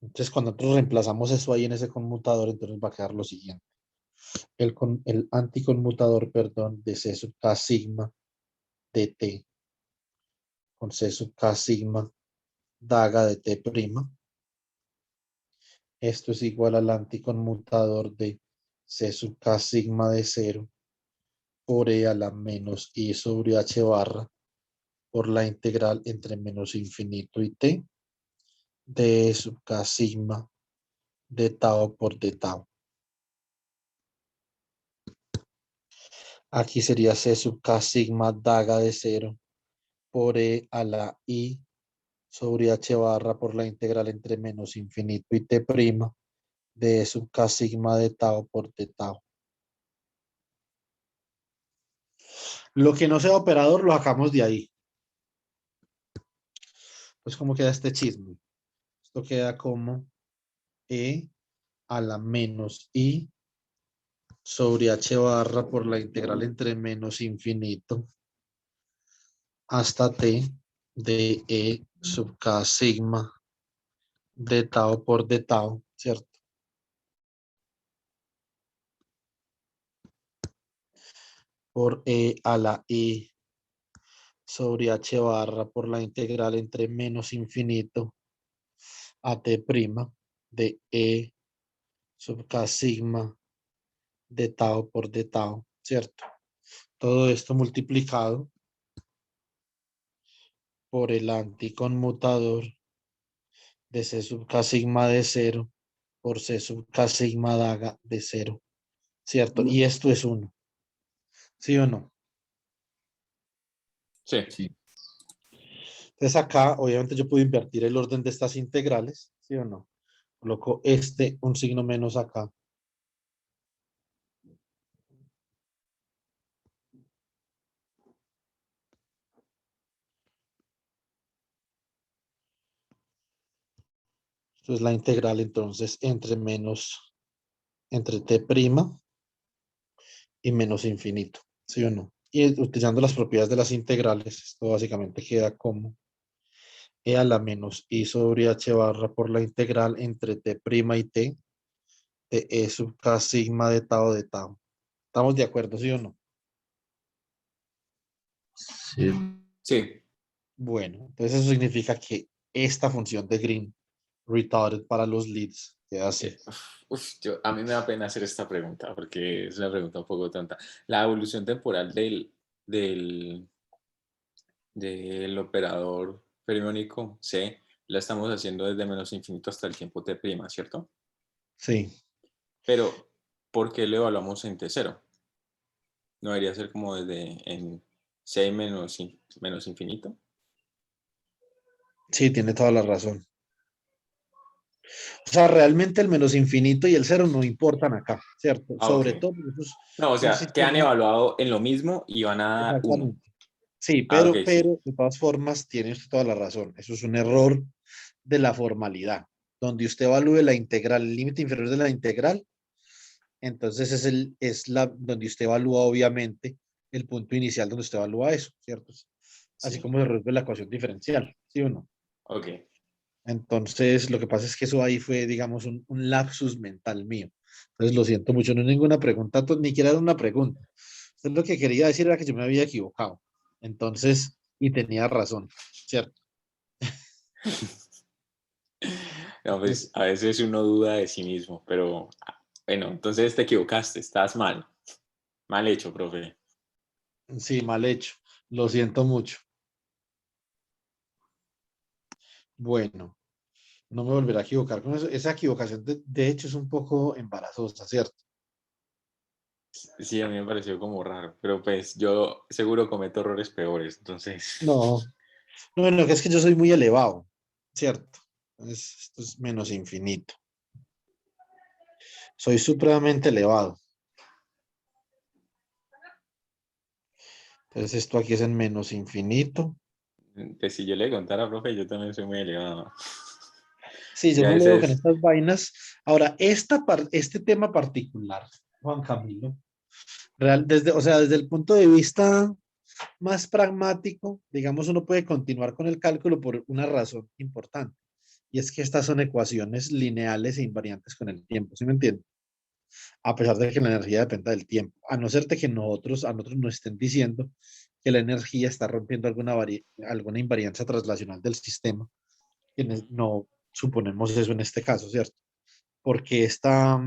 Entonces, cuando nosotros reemplazamos eso ahí en ese conmutador, entonces va a quedar lo siguiente. El anticonmutador, perdón, de C sub K sigma de T con C sub K sigma daga de T'. Esto es igual al anticonmutador de C sub K sigma de cero por E a la menos I sobre H barra por la integral entre menos infinito y T de E sub K sigma de tau por de tau. Aquí sería C sub K sigma daga de cero por E a la I sobre h barra por la integral entre menos infinito y t prima de E sub k sigma de tau por t tau. Lo que no sea operador lo sacamos de ahí. Pues ¿cómo queda este chisme? Esto queda como E a la menos I sobre h barra por la integral entre menos infinito hasta t de E sub k sigma de tau por de tau, ¿cierto? Por E a la I sobre h barra por la integral entre menos infinito a t prima de E sub k sigma de tau por de tau, ¿cierto? Todo esto multiplicado por el anticonmutador de C sub k sigma de 0 por C sub k sigma daga de 0, ¿cierto? Y esto es 1, ¿sí o no? Sí. Sí. Entonces acá, obviamente yo puedo invertir el orden de estas integrales, ¿sí o no? Coloco un signo menos acá. Esto es la integral entonces entre t prima y menos infinito, ¿sí o no? Y utilizando las propiedades de las integrales, esto básicamente queda como E a la menos I sobre H barra por la integral entre t prima y t de E sub k sigma de tau de tau. ¿Estamos de acuerdo, sí o no? Sí. Sí. Bueno, entonces eso significa que esta función de Green retarded para los leads queda así. A mí me da pena hacer esta pregunta porque es una pregunta un poco tonta. La evolución temporal del, del operador fermiónico C la estamos haciendo desde menos infinito hasta el tiempo t', ¿cierto? Sí. Pero, ¿por qué lo evaluamos en t0? ¿No debería ser como desde en C menos infinito? Sí, tiene toda la razón. O sea, realmente el menos infinito y el cero no importan acá, ¿cierto? Ah, ok. Sobre todo, porque eso es No, o un sea, que han sistema, evaluado en lo mismo y van a dar 1. exactamente. Sí, Ah, ok, sí. pero de todas formas tiene usted toda la razón. Eso es un error de la formalidad. Donde usted evalúe la integral, el límite inferior de la integral, entonces donde usted evalúa obviamente el punto inicial donde usted evalúa eso, ¿cierto? Así Sí. como se resuelve la ecuación diferencial, ¿sí o no? Ok. Entonces, lo que pasa es que eso ahí fue, digamos, un lapsus mental mío. Entonces, lo siento mucho, no es ninguna pregunta, ni siquiera era una pregunta. Usted lo que quería decir era que yo me había equivocado. Entonces, y tenía razón, ¿cierto? No, Entonces, pues a veces uno duda de sí mismo, pero bueno, entonces te equivocaste, estás mal. Mal hecho, profe. sí, mal hecho. Lo siento mucho. Bueno, no me volveré a equivocar con eso. Esa equivocación, de hecho, es un poco embarazosa, ¿cierto? Sí, a mí me pareció como raro, pero pues yo seguro cometo errores peores, entonces. No, no, no, que es que yo soy muy elevado, ¿cierto? Esto es menos infinito. Soy supremamente elevado. Entonces esto aquí es en menos infinito. Pues si yo le contara, profe, yo también soy muy elevado. Sí, Y yo a me leo con veces, estas vainas. Ahora, este tema particular, Juan Camilo, o sea, desde el punto de vista más pragmático, digamos, uno puede continuar con el cálculo por una razón importante. Y es que estas son ecuaciones lineales e invariantes con el tiempo, ¿sí me entiendes? A pesar de que la energía dependa del tiempo. A no ser de que a nosotros nos estén diciendo que la energía está rompiendo alguna invariancia traslacional del sistema, que no suponemos eso en este caso, ¿cierto? Porque esta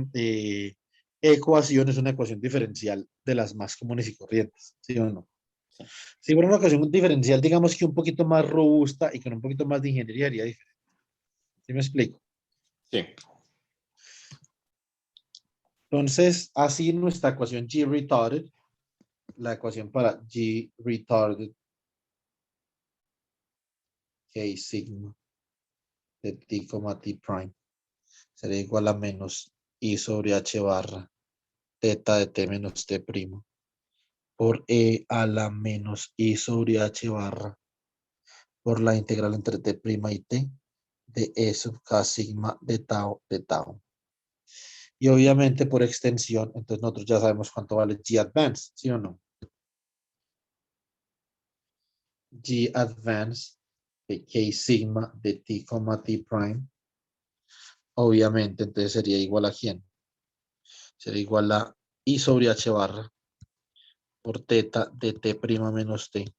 ecuación es una ecuación diferencial de las más comunes y corrientes, ¿sí o no? sí, Si fuera una ecuación diferencial, digamos que un poquito más robusta y con un poquito más de ingeniería haría diferente. ¿Sí me explico? sí. Entonces, así nuestra ecuación G retarded, la ecuación para G retarded K sigma de t, t prime sería igual a menos I sobre H barra teta de t menos t primo por E a la menos I sobre H barra por la integral entre t prima y t de E sub K sigma de tau de tau. Y obviamente por extensión, entonces nosotros ya sabemos cuánto vale G advance, ¿sí o no? G advance de K sigma de t, t prime, obviamente entonces sería igual a ¿quién? Sería igual a I sobre H barra por teta de t prima menos t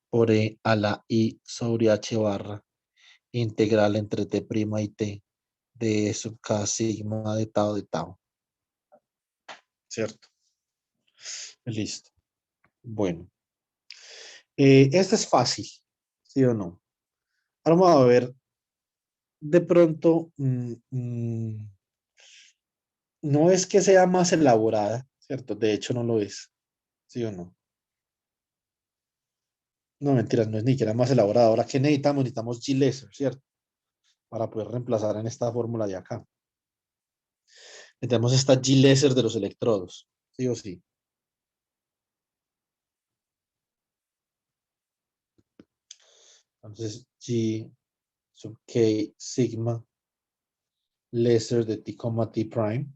por E a la I sobre H barra integral entre t prima y t de E sub K sigma de tau, ¿cierto? Listo. Bueno, este es fácil, ¿sí o no? Ahora vamos a ver, de pronto, no es que sea más elaborada, ¿cierto? De hecho no lo es, ¿sí o no? No, mentiras, no es ni que era más elaborada. Ahora, ¿qué necesitamos? Necesitamos G-Laser, ¿cierto? Para poder reemplazar en esta fórmula de acá. Necesitamos esta G-Laser de los electrodos, ¿sí o sí? Entonces, G sub K sigma laser de t, t prime.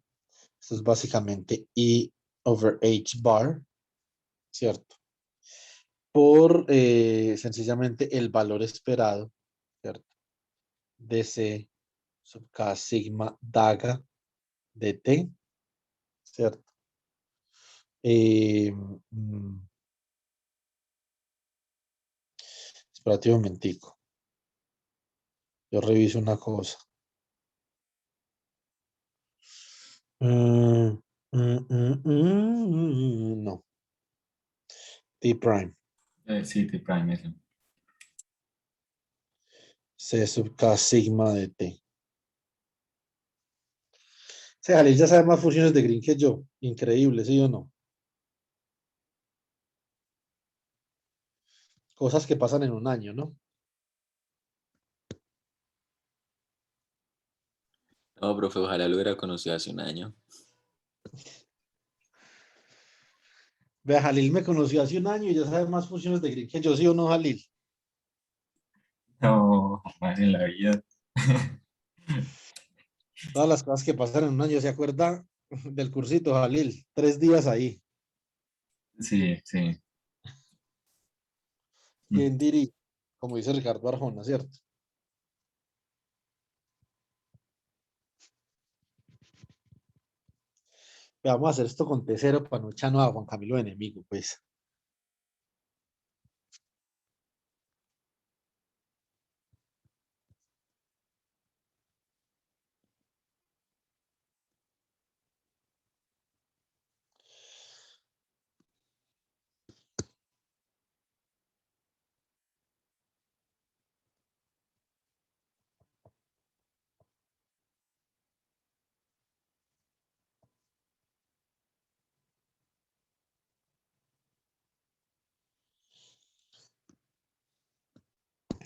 Esto es básicamente E over H bar, ¿cierto? Por sencillamente el valor esperado, ¿cierto? De C sub K sigma daga de T, ¿cierto? Espérate un momentico. Yo reviso una cosa. No. T prime. Sí, T prime, eso. C sub K sigma de T. O sea, Jalil ya sabe más funciones de Green que yo. Increíble, ¿sí o no? Cosas que pasan en un año, ¿no? No, profe, ojalá lo hubiera conocido hace un año. Vea, Jalil me conoció hace un año y ya sabe más funciones de Green que yo, ¿sí o no, Jalil? No, jamás en la vida. Todas las cosas que pasan en un año, ¿se acuerda del cursito, Jalil? 3 días ahí. Sí, sí. ¿Quién diría? Como dice Ricardo Arjona, ¿cierto? Vamos a hacer esto con T0 para no echarnos a Juan Camilo de enemigo, pues.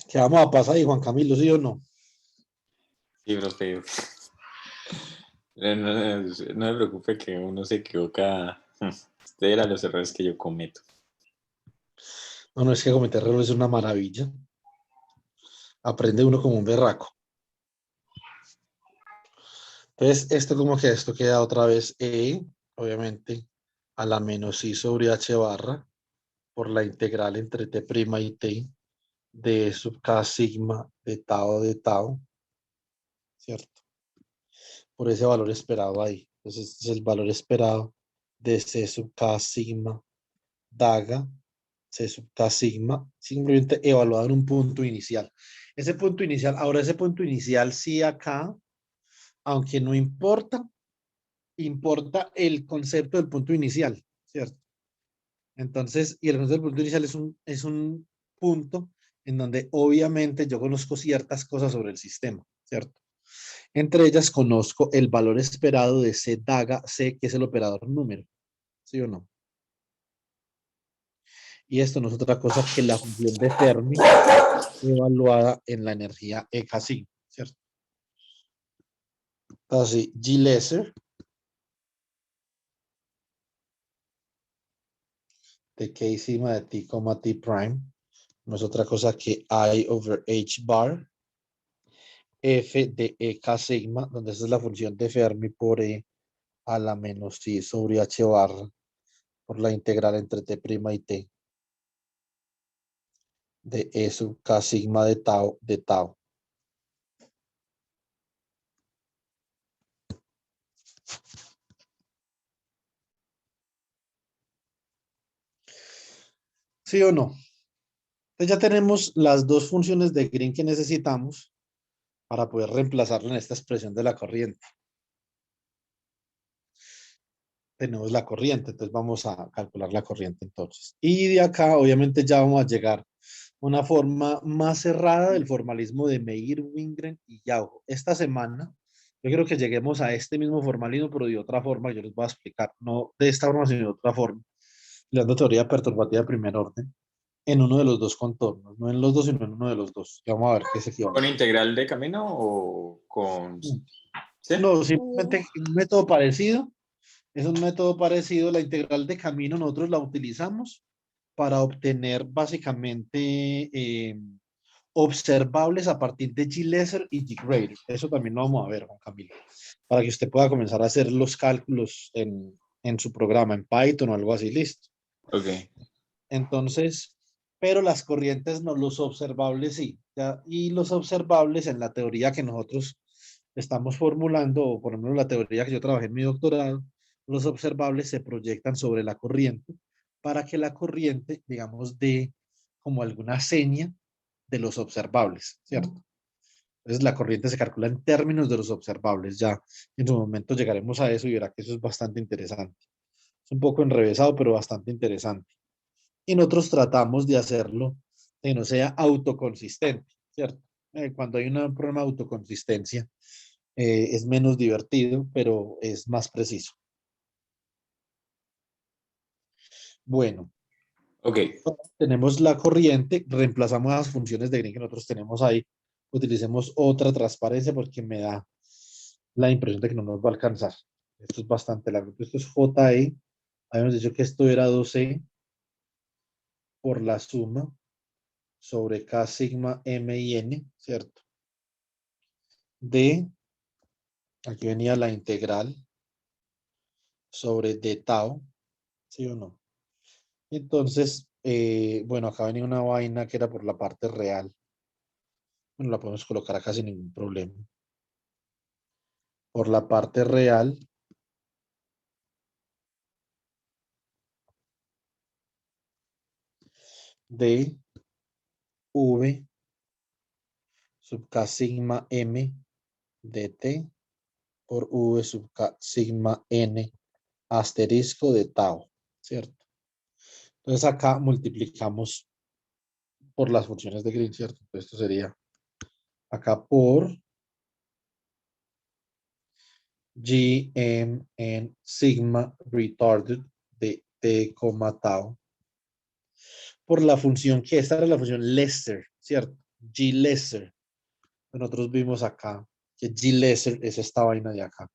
¿Qué vamos a pasar ahí, Juan Camilo, sí o no? Sí, profe. No se preocupe que uno se equivoca. Usted era los errores que yo cometo. No, no es que cometer errores es una maravilla. Aprende uno como un berraco. Entonces, esto queda otra vez E, obviamente, a la menos I sobre H barra por la integral entre T' y T de sub K sigma de tau, ¿cierto? Por ese valor esperado ahí. Entonces, este es el valor esperado de C sub K sigma daga, C sub K sigma, simplemente evaluado en un punto inicial. Ese punto inicial, ahora ese punto inicial sí acá, aunque no importa, importa el concepto del punto inicial, ¿cierto? Entonces, y el concepto del punto inicial es un punto en donde obviamente yo conozco ciertas cosas sobre el sistema, ¿cierto? Entre ellas conozco el valor esperado de C daga C, que es el operador número, ¿sí o no? Y esto no es otra cosa que la función de Fermi evaluada en la energía EK sigma, ¿cierto? Entonces, G lesser de K sigma de T, T prime no es otra cosa que I over H bar F de EK sigma, donde esa es la función de Fermi por E a la menos I sobre H barra por la integral entre T' y T de E sub K sigma de tau. ¿Sí o no? Entonces ya tenemos las dos funciones de Green que necesitamos para poder reemplazarla en esta expresión de la corriente. Tenemos la corriente, entonces vamos a calcular la corriente entonces. Y de acá obviamente ya vamos a llegar a una forma más cerrada del formalismo de Meir, Wingren y Yaujo. Esta semana yo creo que lleguemos a este mismo formalismo, pero de otra forma, yo les voy a explicar, no de esta forma, sino de otra forma, dando teoría perturbativa de primer orden en uno de los dos contornos, no en los dos, sino en uno de los dos. Ya vamos a ver qué es ¿Con equivalente. integral de camino o con...? ¿Sí? No, simplemente un método parecido. Es un método parecido. La integral de camino nosotros la utilizamos para obtener básicamente observables a partir de G-Lesser y G-Greater. Eso también lo vamos a ver, Juan Camilo, para que usted pueda comenzar a hacer los cálculos en su programa, en Python o algo así, listo. Ok. Entonces, pero las corrientes no, los observables sí. ¿Ya? Y los observables en la teoría que nosotros estamos formulando, o por ejemplo la teoría que yo trabajé en mi doctorado, los observables se proyectan sobre la corriente para que la corriente, digamos, dé como alguna seña de los observables, ¿cierto? Entonces la corriente se calcula en términos de los observables. Ya en su momento llegaremos a eso y verá que eso es bastante interesante. Es un poco enrevesado, pero bastante interesante. Y nosotros tratamos de hacerlo que no sea autoconsistente, ¿cierto? Cuando hay un problema de autoconsistencia, es menos divertido, pero es más preciso. Bueno, Ok. tenemos la corriente, reemplazamos las funciones de Green que nosotros tenemos ahí, utilicemos otra transparencia porque me da la impresión de que no nos va a alcanzar. Esto es bastante largo. Esto es JE. Habíamos dicho que esto era 2E por la suma sobre K sigma M y N, ¿cierto? De, aquí venía la integral sobre d tau, ¿sí o no? Entonces, bueno, acá venía una vaina que era por la parte real. Bueno, la podemos colocar acá sin ningún problema. Por la parte real de V sub K sigma M de T por V sub K sigma N asterisco de tau, ¿cierto? Entonces acá multiplicamos por las funciones de Green, ¿cierto? Entonces esto sería acá por Gm en sigma retarded de T, tau por la función que esta era la función lesser, ¿cierto? G lesser. Nosotros vimos acá que G lesser es esta vaina de acá.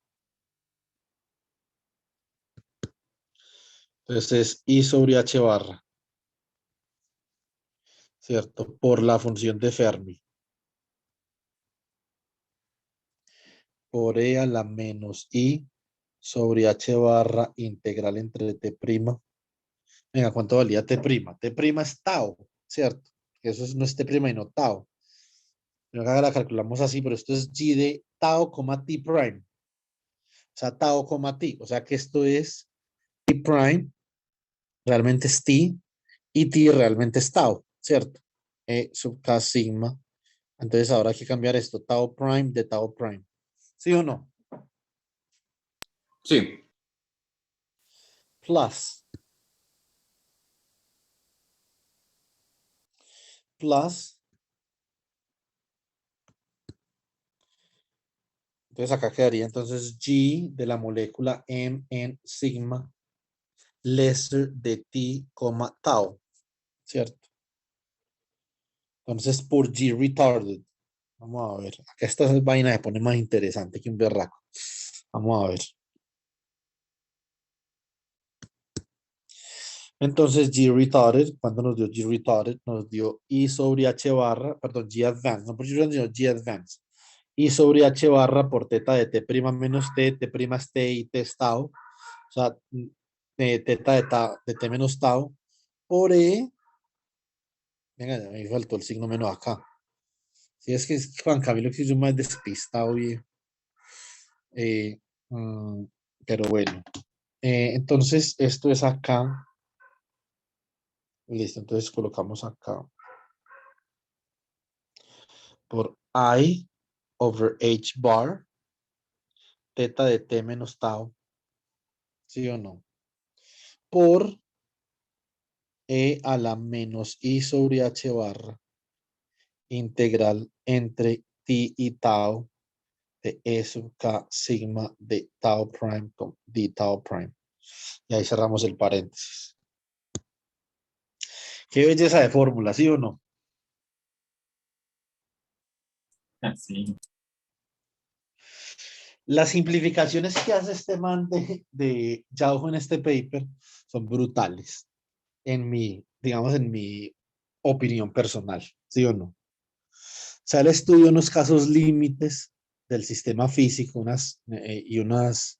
Entonces es I sobre H barra, ¿cierto? Por la función de Fermi. Por E a la menos I sobre H barra integral entre T prima. Venga, ¿cuánto valía T prima? T prima es tau, ¿cierto? Que eso no es T prima y no tau. Acá la calculamos así, pero esto es G de tau, T prime. O sea, tau, T. O sea que esto es T prime, realmente es T, y T realmente es tau, ¿cierto? E sub K sigma. Entonces ahora hay que cambiar esto, tau prime de tau prime. ¿Sí o no? Sí. Plus. Entonces acá quedaría entonces G de la molécula M en sigma lesser de T, tau, ¿cierto? Entonces, por G retarded. Vamos a ver. Acá esta vaina se pone más interesante que un berraco. Vamos a ver. Entonces, G retarded, ¿cuánto nos dio G retarded? Nos dio I sobre H barra, perdón, G advanced, no por G retarded, sino G advanced. I sobre H barra por teta de T prima menos T, T prima es T y T es tau. O sea, teta de T menos tau por E. Venga, ya me faltó el signo menos acá. Si es que Juan Camilo que yo más despistado, viejo. Eh, mm, pero bueno. Entonces, esto es acá. Listo, entonces colocamos acá. Por I over H bar. Teta de T menos tau. ¿Sí o no? Por E a la menos I sobre H barra. Integral entre T y tau de E sub K sigma de tau prime con d tau prime. Y ahí cerramos el paréntesis. Qué belleza de fórmula, ¿sí o no? Sí. Las simplificaciones que hace este man de Yaujo en este paper son brutales. Digamos, en mi opinión personal, ¿sí o no? O sea, él estudia unos casos límites del sistema físico y unos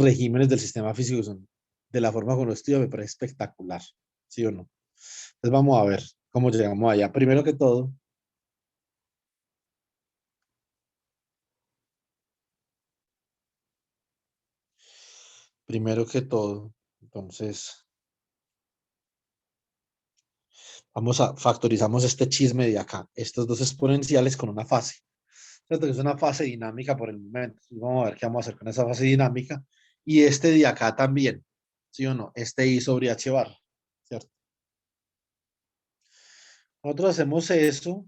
regímenes del sistema físico son, de la forma como lo estudia me parece espectacular, ¿sí o no? Entonces vamos a ver cómo llegamos allá. Primero que todo, entonces factorizamos este chisme de acá, estos dos exponenciales con una fase. ¿Cierto? Que es una fase dinámica por el momento. Vamos a ver qué vamos a hacer con esa fase dinámica. Y este de acá también, ¿sí o no? Este I sobre H bar, ¿cierto? Nosotros hacemos eso.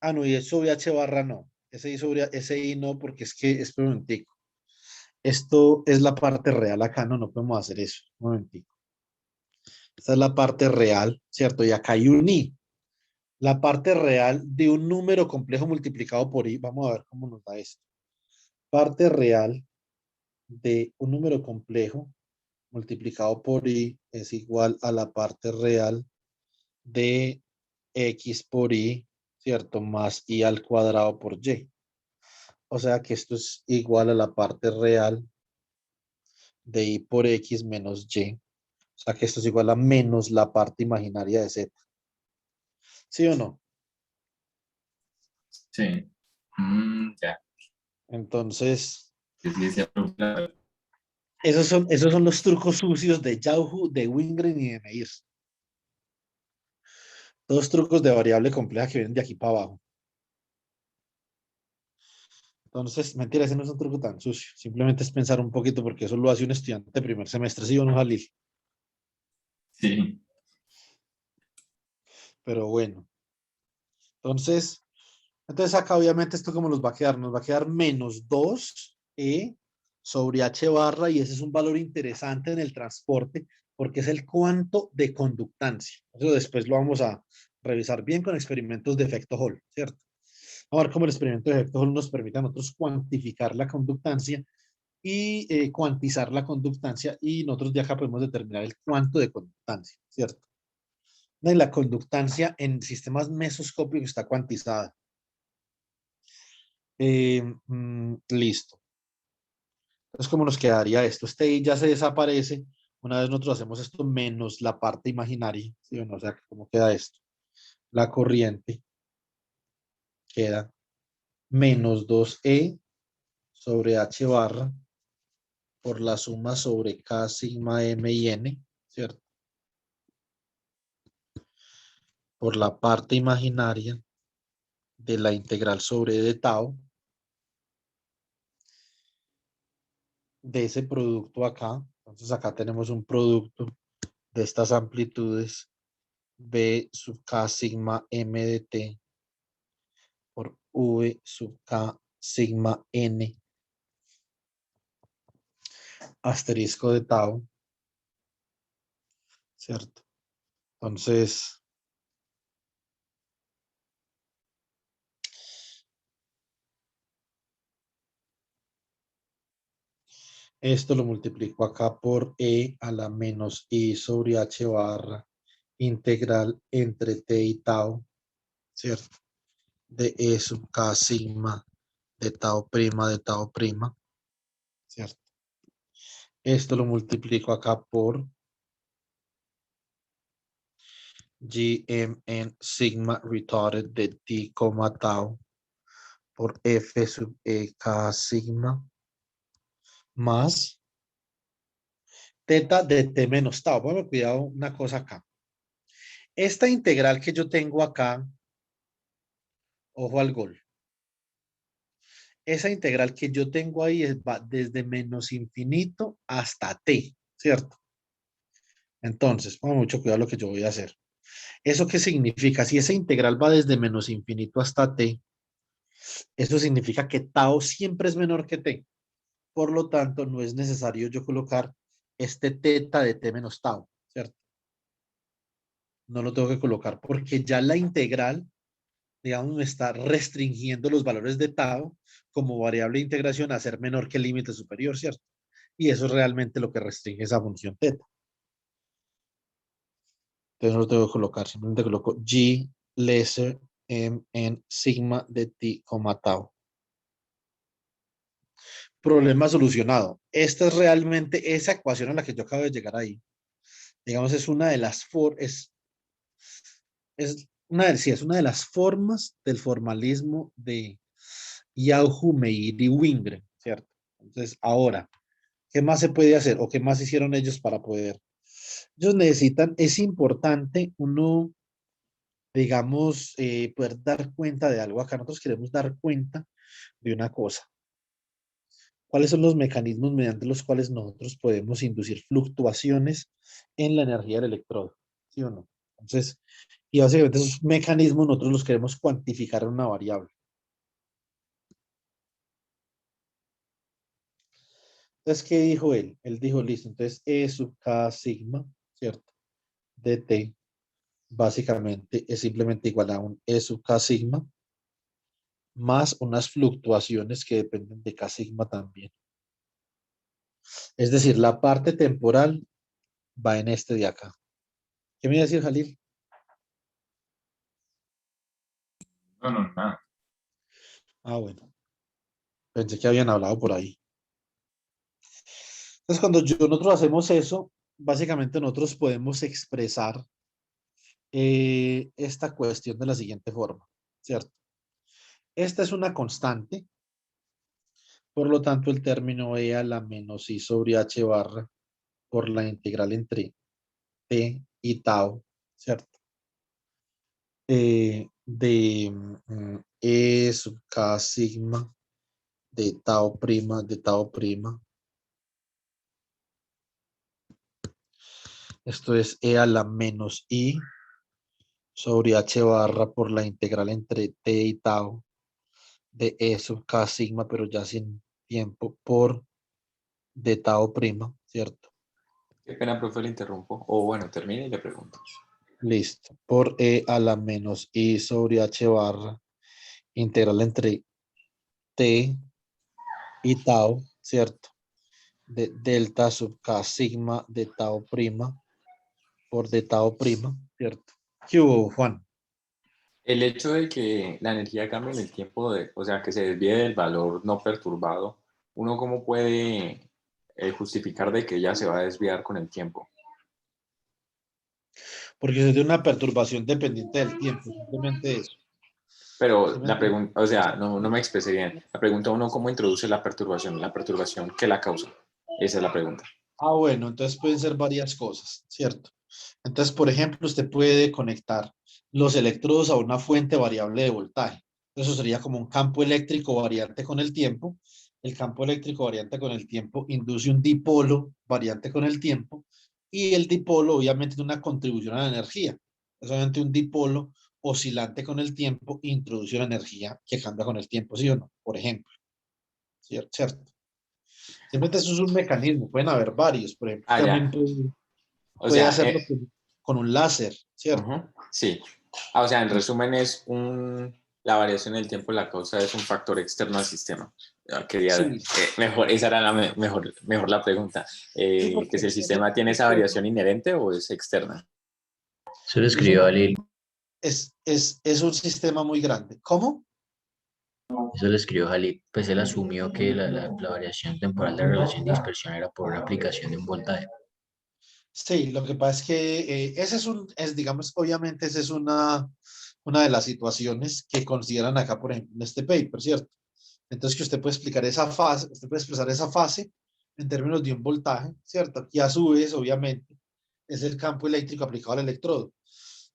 Ah, no, y el sobre H barra no. Ese I no, porque es que, espera un momentico. Esto es la parte real acá, no podemos hacer eso. Un momentico. Esta es la parte real, ¿cierto? Y acá hay un I. La parte real de un número complejo multiplicado por I. Vamos a ver cómo nos da esto. Parte real de un número complejo multiplicado por I es igual a la parte real de X por Y, ¿cierto? Más Y al cuadrado por Y. O sea que esto es igual a la parte real de Y por X menos Y. O sea que esto es igual a menos la parte imaginaria de Z. ¿Sí o no? Sí. Ya. Entonces, Sí, sí, sí, claro. esos son los trucos sucios de Yauhu, de Wingren y de Meir. Dos trucos de variable compleja que vienen de aquí para abajo. Entonces, mentira, ese no es un truco tan sucio. Simplemente es pensar un poquito porque eso lo hace un estudiante de primer semestre, ¿sí o no, Jalil? Sí. Pero bueno. Entonces acá obviamente esto como nos va a quedar, nos va a quedar menos 2E sobre H barra y ese es un valor interesante en el transporte porque es el cuánto de conductancia. Eso después lo vamos a revisar bien con experimentos de efecto Hall, ¿cierto? Vamos a ver cómo el experimento de efecto Hall nos permite a nosotros cuantificar la conductancia y cuantizar la conductancia y nosotros de acá podemos determinar el cuánto de conductancia, ¿cierto? Y la conductancia en sistemas mesoscópicos está cuantizada. Listo. Entonces, ¿cómo nos quedaría esto? Este I ya se desaparece. Una vez nosotros hacemos esto menos la parte imaginaria, ¿sí o no? O sea, ¿cómo queda esto? La corriente queda menos 2E sobre H barra por la suma sobre K sigma M y N, ¿cierto? Por la parte imaginaria de la integral sobre de tau de ese producto acá. Entonces acá tenemos un producto de estas amplitudes B sub K sigma M de T por V sub K sigma N asterisco de tau, ¿cierto? Entonces, Esto lo multiplico acá por E a la menos I sobre H barra integral entre T y tau, ¿cierto? De E sub K sigma de tau prima, ¿cierto? Esto lo multiplico acá por GMN sigma retarded de T, tau por F sub E K sigma más teta de T menos tau. Bueno, cuidado una cosa acá. Esta integral que yo tengo acá, ojo al gol. Esa integral que yo tengo ahí va desde menos infinito hasta t, ¿cierto? Entonces, pongan mucho cuidado lo que yo voy a hacer. ¿Eso qué significa? Si esa integral va desde menos infinito hasta t, eso significa que tau siempre es menor que t. Por lo tanto, no es necesario yo colocar este teta de t menos tau, ¿cierto? No lo tengo que colocar porque ya la integral, digamos, me está restringiendo los valores de tau como variable de integración a ser menor que el límite superior, ¿cierto? Y eso es realmente lo que restringe esa función teta. Entonces no lo tengo que colocar, simplemente coloco G lesser M en sigma de T, tau. Problema solucionado. Esta es realmente esa ecuación a la que yo acabo de llegar ahí. Digamos, es una de las es una de las formas del formalismo de Yauhu, Meir y Wingren, ¿cierto? Entonces, ahora, ¿qué más se puede hacer o qué más hicieron ellos para poder? Ellos necesitan, es importante uno, digamos, poder dar cuenta de algo acá. Nosotros queremos dar cuenta de una cosa. ¿Cuáles son los mecanismos mediante los cuales nosotros podemos inducir fluctuaciones en la energía del electrodo? ¿Sí o no? Entonces, y básicamente esos mecanismos nosotros los queremos cuantificar en una variable. Entonces, ¿qué dijo él? Él dijo, listo, entonces E sub K sigma, ¿cierto? De T, básicamente es simplemente igual a un E sub K sigma más unas fluctuaciones que dependen de K sigma también. Es decir, la parte temporal va en este de acá. ¿Qué me iba a decir, Jalil? No, no, nada. Ah, bueno. Pensé que habían hablado por ahí. Entonces, cuando nosotros hacemos eso, básicamente nosotros podemos expresar esta cuestión de la siguiente forma, ¿cierto? Esta es una constante, por lo tanto, el término E a la menos I sobre H barra por la integral entre T y tau, ¿cierto? De E sub K sigma de tau prima. Esto es E a la menos I sobre H barra por la integral entre T y tau de E sub K sigma, pero ya sin tiempo, por de tau prima, ¿cierto? Qué pena, profe, le interrumpo. O bueno, termine y le pregunto. Listo. Por E a la menos I sobre H barra, integral entre T y tau, ¿cierto? De delta sub K sigma de tau prima por de tau prima, ¿cierto? ¿Qué hubo, Juan? El hecho de que la energía cambie en el tiempo, o sea, que se desvíe del valor no perturbado, ¿uno cómo puede justificar de que ella se va a desviar con el tiempo? Porque se tiene una perturbación dependiente del tiempo, simplemente eso. Pero la Simplemente- pregunta, o sea, no me expresé bien. La pregunta uno, ¿cómo introduce la perturbación, ¿qué la causa? Esa es la pregunta. Ah, bueno, entonces pueden ser varias cosas, ¿cierto? Entonces, por ejemplo, usted puede conectar los electrodos a una fuente variable de voltaje. Eso sería como un campo eléctrico variante con el tiempo. El campo eléctrico variante con el tiempo induce un dipolo variante con el tiempo y el dipolo obviamente tiene una contribución a la energía. Es obviamente un dipolo oscilante con el tiempo introduce una energía que cambia con el tiempo, ¿sí o no? Por ejemplo, ¿cierto? ¿Cierto? Simplemente eso es un mecanismo, pueden haber varios, por ejemplo, Ah, también ya. puede, O puede sea, hacerlo con un láser, ¿cierto? ujú, sí. Ah, o sea, en resumen es la variación del tiempo, la causa es un factor externo al sistema. Quería, Sí, mejor, esa era la mejor la pregunta. sí, Que porque si el ese sistema tiene esa variación inherente o es externa. Eso lo eso escribió Alil. es un sistema muy grande. ¿Cómo? Eso lo escribió Jalil, pues él asumió que la variación temporal de la relación de dispersión era por una aplicación de un voltaje. Sí, lo que pasa es que ese digamos, obviamente, esa es una de las situaciones que consideran acá, por ejemplo, en este paper, ¿cierto? Entonces, que usted puede explicar esa fase, usted puede expresar esa fase en términos de un voltaje, ¿cierto? Y a su vez, obviamente, es el campo eléctrico aplicado al electrodo.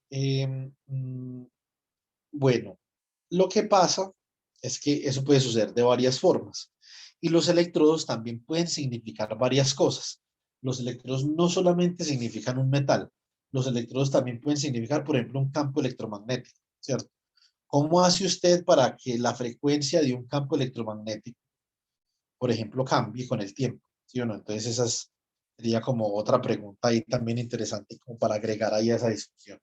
Eh, mm, bueno, lo que pasa es que eso puede suceder de varias formas. Y los electrodos también pueden significar varias cosas. Los electrodos no solamente significan un metal, los electrodos también pueden significar, por ejemplo, un campo electromagnético, ¿cierto? ¿Cómo hace usted para que la frecuencia de un campo electromagnético, por ejemplo, cambie con el tiempo? ¿Sí o no? Entonces, sería como otra pregunta ahí también interesante como para agregar ahí a esa discusión.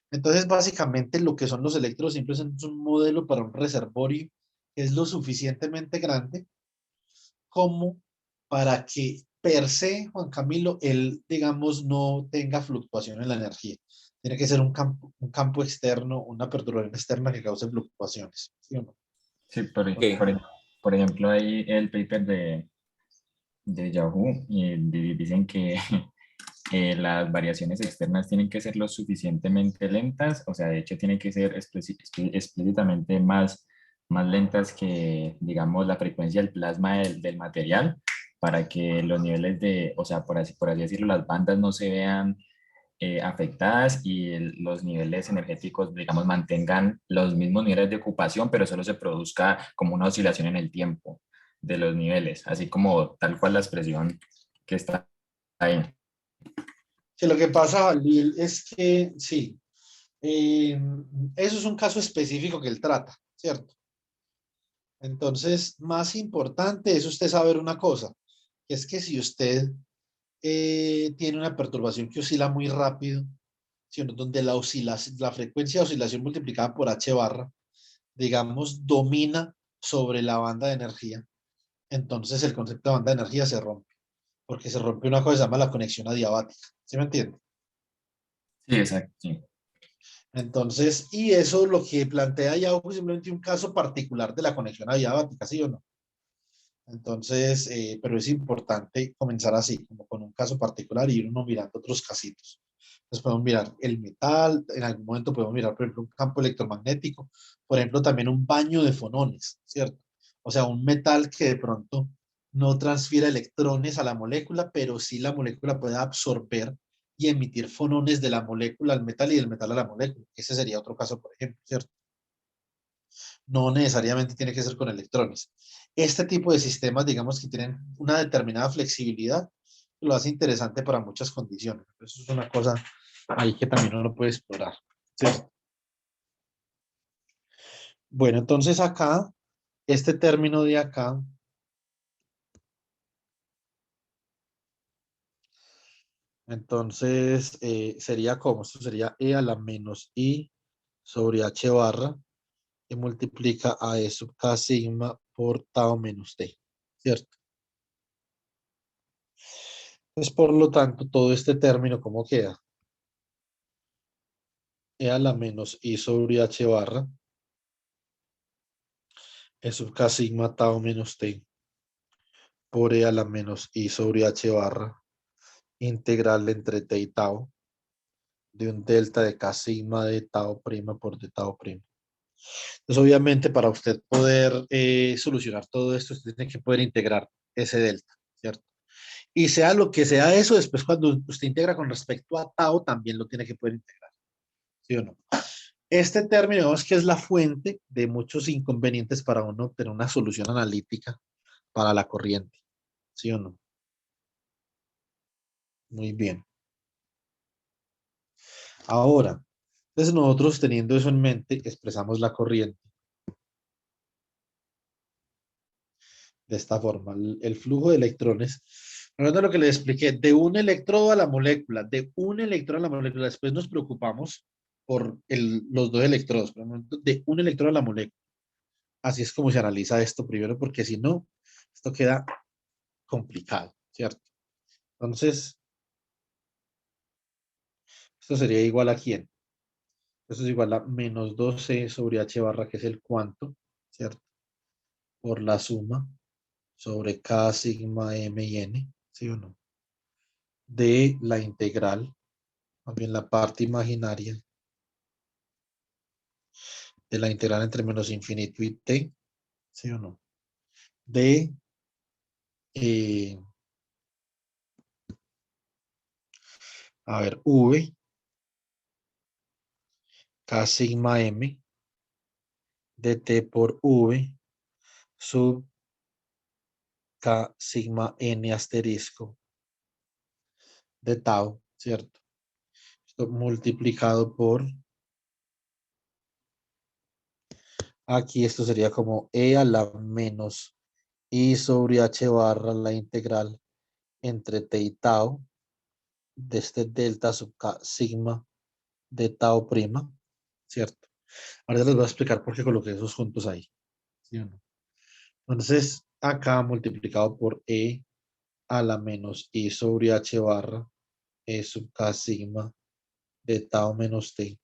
Entonces, básicamente lo que son los electrodos simplemente es un modelo para un reservorio que es lo suficientemente grande como para que per se, Juan Camilo, él, digamos, no tenga fluctuación en la energía. Tiene que ser un campo externo, una perturbación externa que cause fluctuaciones. ¿Sí o no? Sí, Ok. por ejemplo, ahí el paper de Yahoo dicen que las variaciones externas tienen que ser lo suficientemente lentas, o sea, de hecho tienen que ser explícitamente más lentas que, digamos, la frecuencia del plasma del material para que los niveles de, o sea, por así decirlo, las bandas no se vean afectadas y los niveles energéticos, digamos, mantengan los mismos niveles de ocupación, pero solo se produzca como una oscilación en el tiempo de los niveles, así como tal cual la expresión que está ahí. Que lo que pasa, Lil, es que sí, eh, eso es un caso específico que él trata, ¿cierto? Entonces, más importante es usted saber una cosa, que es que si usted tiene una perturbación que oscila muy rápido, sino donde la frecuencia de oscilación multiplicada por h barra, digamos, domina sobre la banda de energía, entonces el concepto de banda de energía se rompe, porque se rompe una cosa que se llama la conexión adiabática. ¿Sí me entiende? Sí, exacto. Sí. Entonces, y eso lo que plantea ya es simplemente un caso particular de la conexión adiabática, ¿sí o no? Entonces, pero es importante comenzar así, como con un caso particular y ir uno mirando otros casitos. Entonces podemos mirar el metal, en algún momento podemos mirar, por ejemplo, un campo electromagnético, por ejemplo, también un baño de fonones, ¿cierto? O sea, un metal que de pronto no transfiera electrones a la molécula, pero sí la molécula puede absorber y emitir fonones de la molécula al metal y del metal a la molécula. Ese sería otro caso, por ejemplo, ¿cierto? No necesariamente tiene que ser con electrones. Este tipo de sistemas, digamos que tienen una determinada flexibilidad, lo hace interesante para muchas condiciones. Eso es una cosa ahí que también uno puede explorar, ¿cierto? Bueno, entonces acá, este término de acá, entonces sería como, esto sería E a la menos I sobre H barra, que multiplica a E sub K sigma por tau menos T, ¿cierto? Entonces, por lo tanto, todo este término, ¿cómo queda? E a la menos I sobre H barra, E sub K sigma tau menos T, por E a la menos I sobre H barra, integral entre T y tau, de un delta de K sigma de tau prima por de tau prima. Entonces, obviamente, para usted poder solucionar todo esto, usted tiene que poder integrar ese delta, ¿cierto? Y sea lo que sea eso, después cuando usted integra con respecto a tau, también lo tiene que poder integrar, ¿sí o no? Este término es que es la fuente de muchos inconvenientes para uno obtener una solución analítica para la corriente, ¿sí o no? Muy bien. Ahora, entonces nosotros teniendo eso en mente, expresamos la corriente de esta forma. El flujo de electrones, hablando de lo que le expliqué, de un electrodo a la molécula, de un electrón a la molécula, después nos preocupamos por los dos electrodos, pero de un electrón a la molécula. así es como se analiza esto primero, porque si no, esto queda complicado, ¿cierto? Entonces, esto sería igual a ¿quién? Esto es igual a menos 2c sobre h barra, que es el cuánto, ¿cierto? Por la suma sobre k sigma m y n, ¿sí o no? De la integral, también la parte imaginaria de la integral entre menos infinito y t, ¿sí o no? De eh, a ver, v k sigma m de t por v sub k sigma n asterisco de tau, ¿cierto? Esto multiplicado por, aquí esto sería como e a la menos i sobre h barra la integral entre t y tau de este delta sub k sigma de tau prima, ¿cierto? Ahora les voy a explicar por qué coloqué esos juntos ahí, ¿sí o no? Entonces, acá multiplicado por e a la menos i sobre h barra e sub k sigma de tau menos t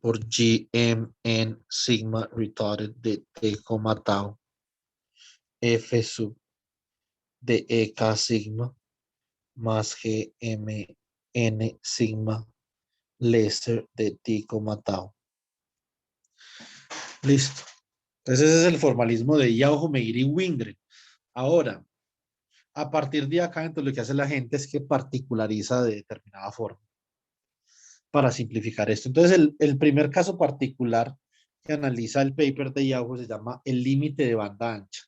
por gm en sigma retarded de t, tau f sub de e k sigma más gm n sigma lesser de t, tau. Listo. Entonces ese es el formalismo de Yaujo, Meir y Wingren. Ahora, a partir de acá, entonces lo que hace la gente es que particulariza de determinada forma para simplificar esto. Entonces, el primer caso particular que analiza el paper de Yaujo se llama el límite de banda ancha.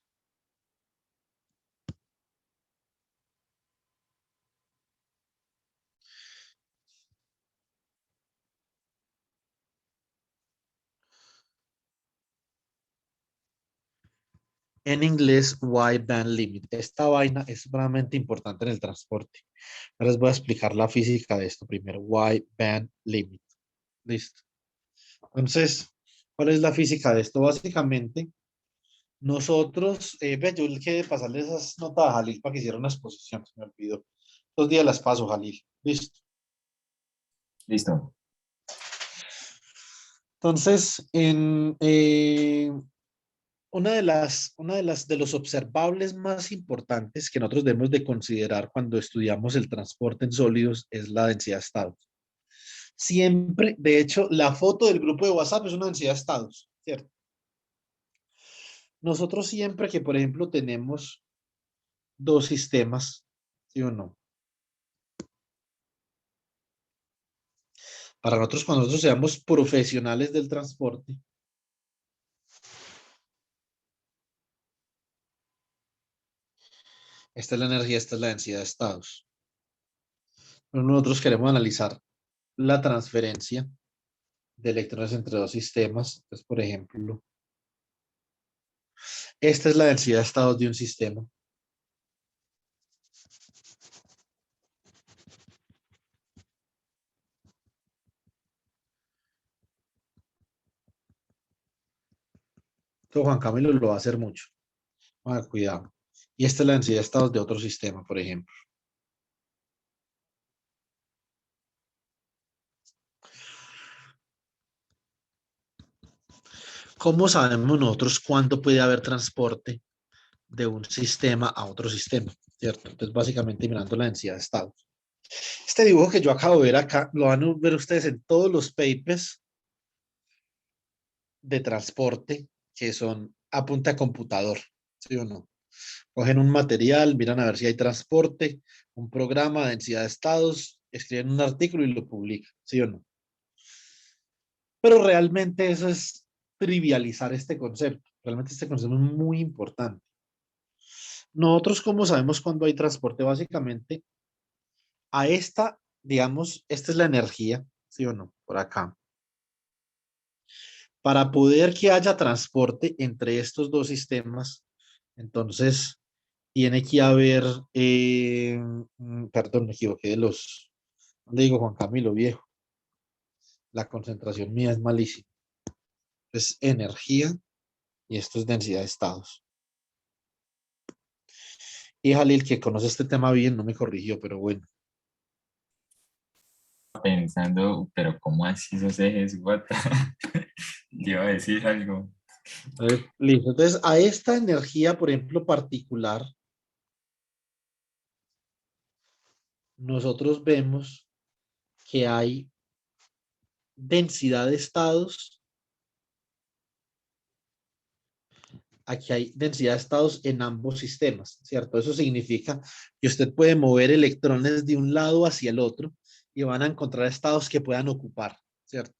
En inglés, wide band limit. Esta vaina es supremamente importante en el transporte. Ahora les voy a explicar la física de esto primero. Wide band limit. Listo. Entonces, ¿cuál es la física de esto? Básicamente, nosotros, ve, yo le quedé pasarle esas notas a Jalil para que hiciera una exposición, se me olvidó. 2 días las paso, Jalil. Listo. Listo. Entonces, de los observables más importantes que nosotros debemos de considerar cuando estudiamos el transporte en sólidos es la densidad de estados. Siempre, de hecho, la foto del grupo de WhatsApp es una densidad de estados, ¿cierto? Nosotros siempre que, por ejemplo, tenemos dos sistemas, ¿sí o no? Para nosotros, cuando nosotros seamos profesionales del transporte, esta es la energía, esta es la densidad de estados. Pero nosotros queremos analizar la transferencia de electrones entre dos sistemas. Entonces, por ejemplo, esta es la densidad de estados de un sistema. Esto Juan Camilo lo va a hacer mucho. Cuidado. Y esta es la densidad de estados de otro sistema, por ejemplo. ¿Cómo sabemos nosotros cuándo puede haber transporte de un sistema a otro sistema? ¿Cierto? Entonces, básicamente mirando la densidad de estados. Este dibujo que yo acabo de ver acá, lo van a ver ustedes en todos los papers de transporte que son a punta de computador, ¿sí o no? Cogen un material, miran a ver si hay transporte, un programa, densidad de estados, escriben un artículo y lo publican, ¿sí o no? Pero realmente eso es trivializar este concepto. Realmente este concepto es muy importante. Nosotros, ¿cómo sabemos cuando hay transporte? Básicamente, a esta, digamos, esta es la energía, ¿sí o no? Por acá. Para poder que haya transporte entre estos dos sistemas, entonces tiene que haber, perdón, me equivoqué de los, ¿dónde digo Juan Camilo, viejo? La concentración mía es malísima. Es energía y esto es densidad de estados. Y Jalil, que conoce este tema bien, no me corrigió, pero bueno. Pensando, pero ¿cómo así esos ejes? What? Yo iba a decir algo. Listo. Entonces, a esta energía, por ejemplo, particular, nosotros vemos que hay densidad de estados. Aquí hay densidad de estados en ambos sistemas, ¿cierto? Eso significa que usted puede mover electrones de un lado hacia el otro y van a encontrar estados que puedan ocupar, ¿cierto?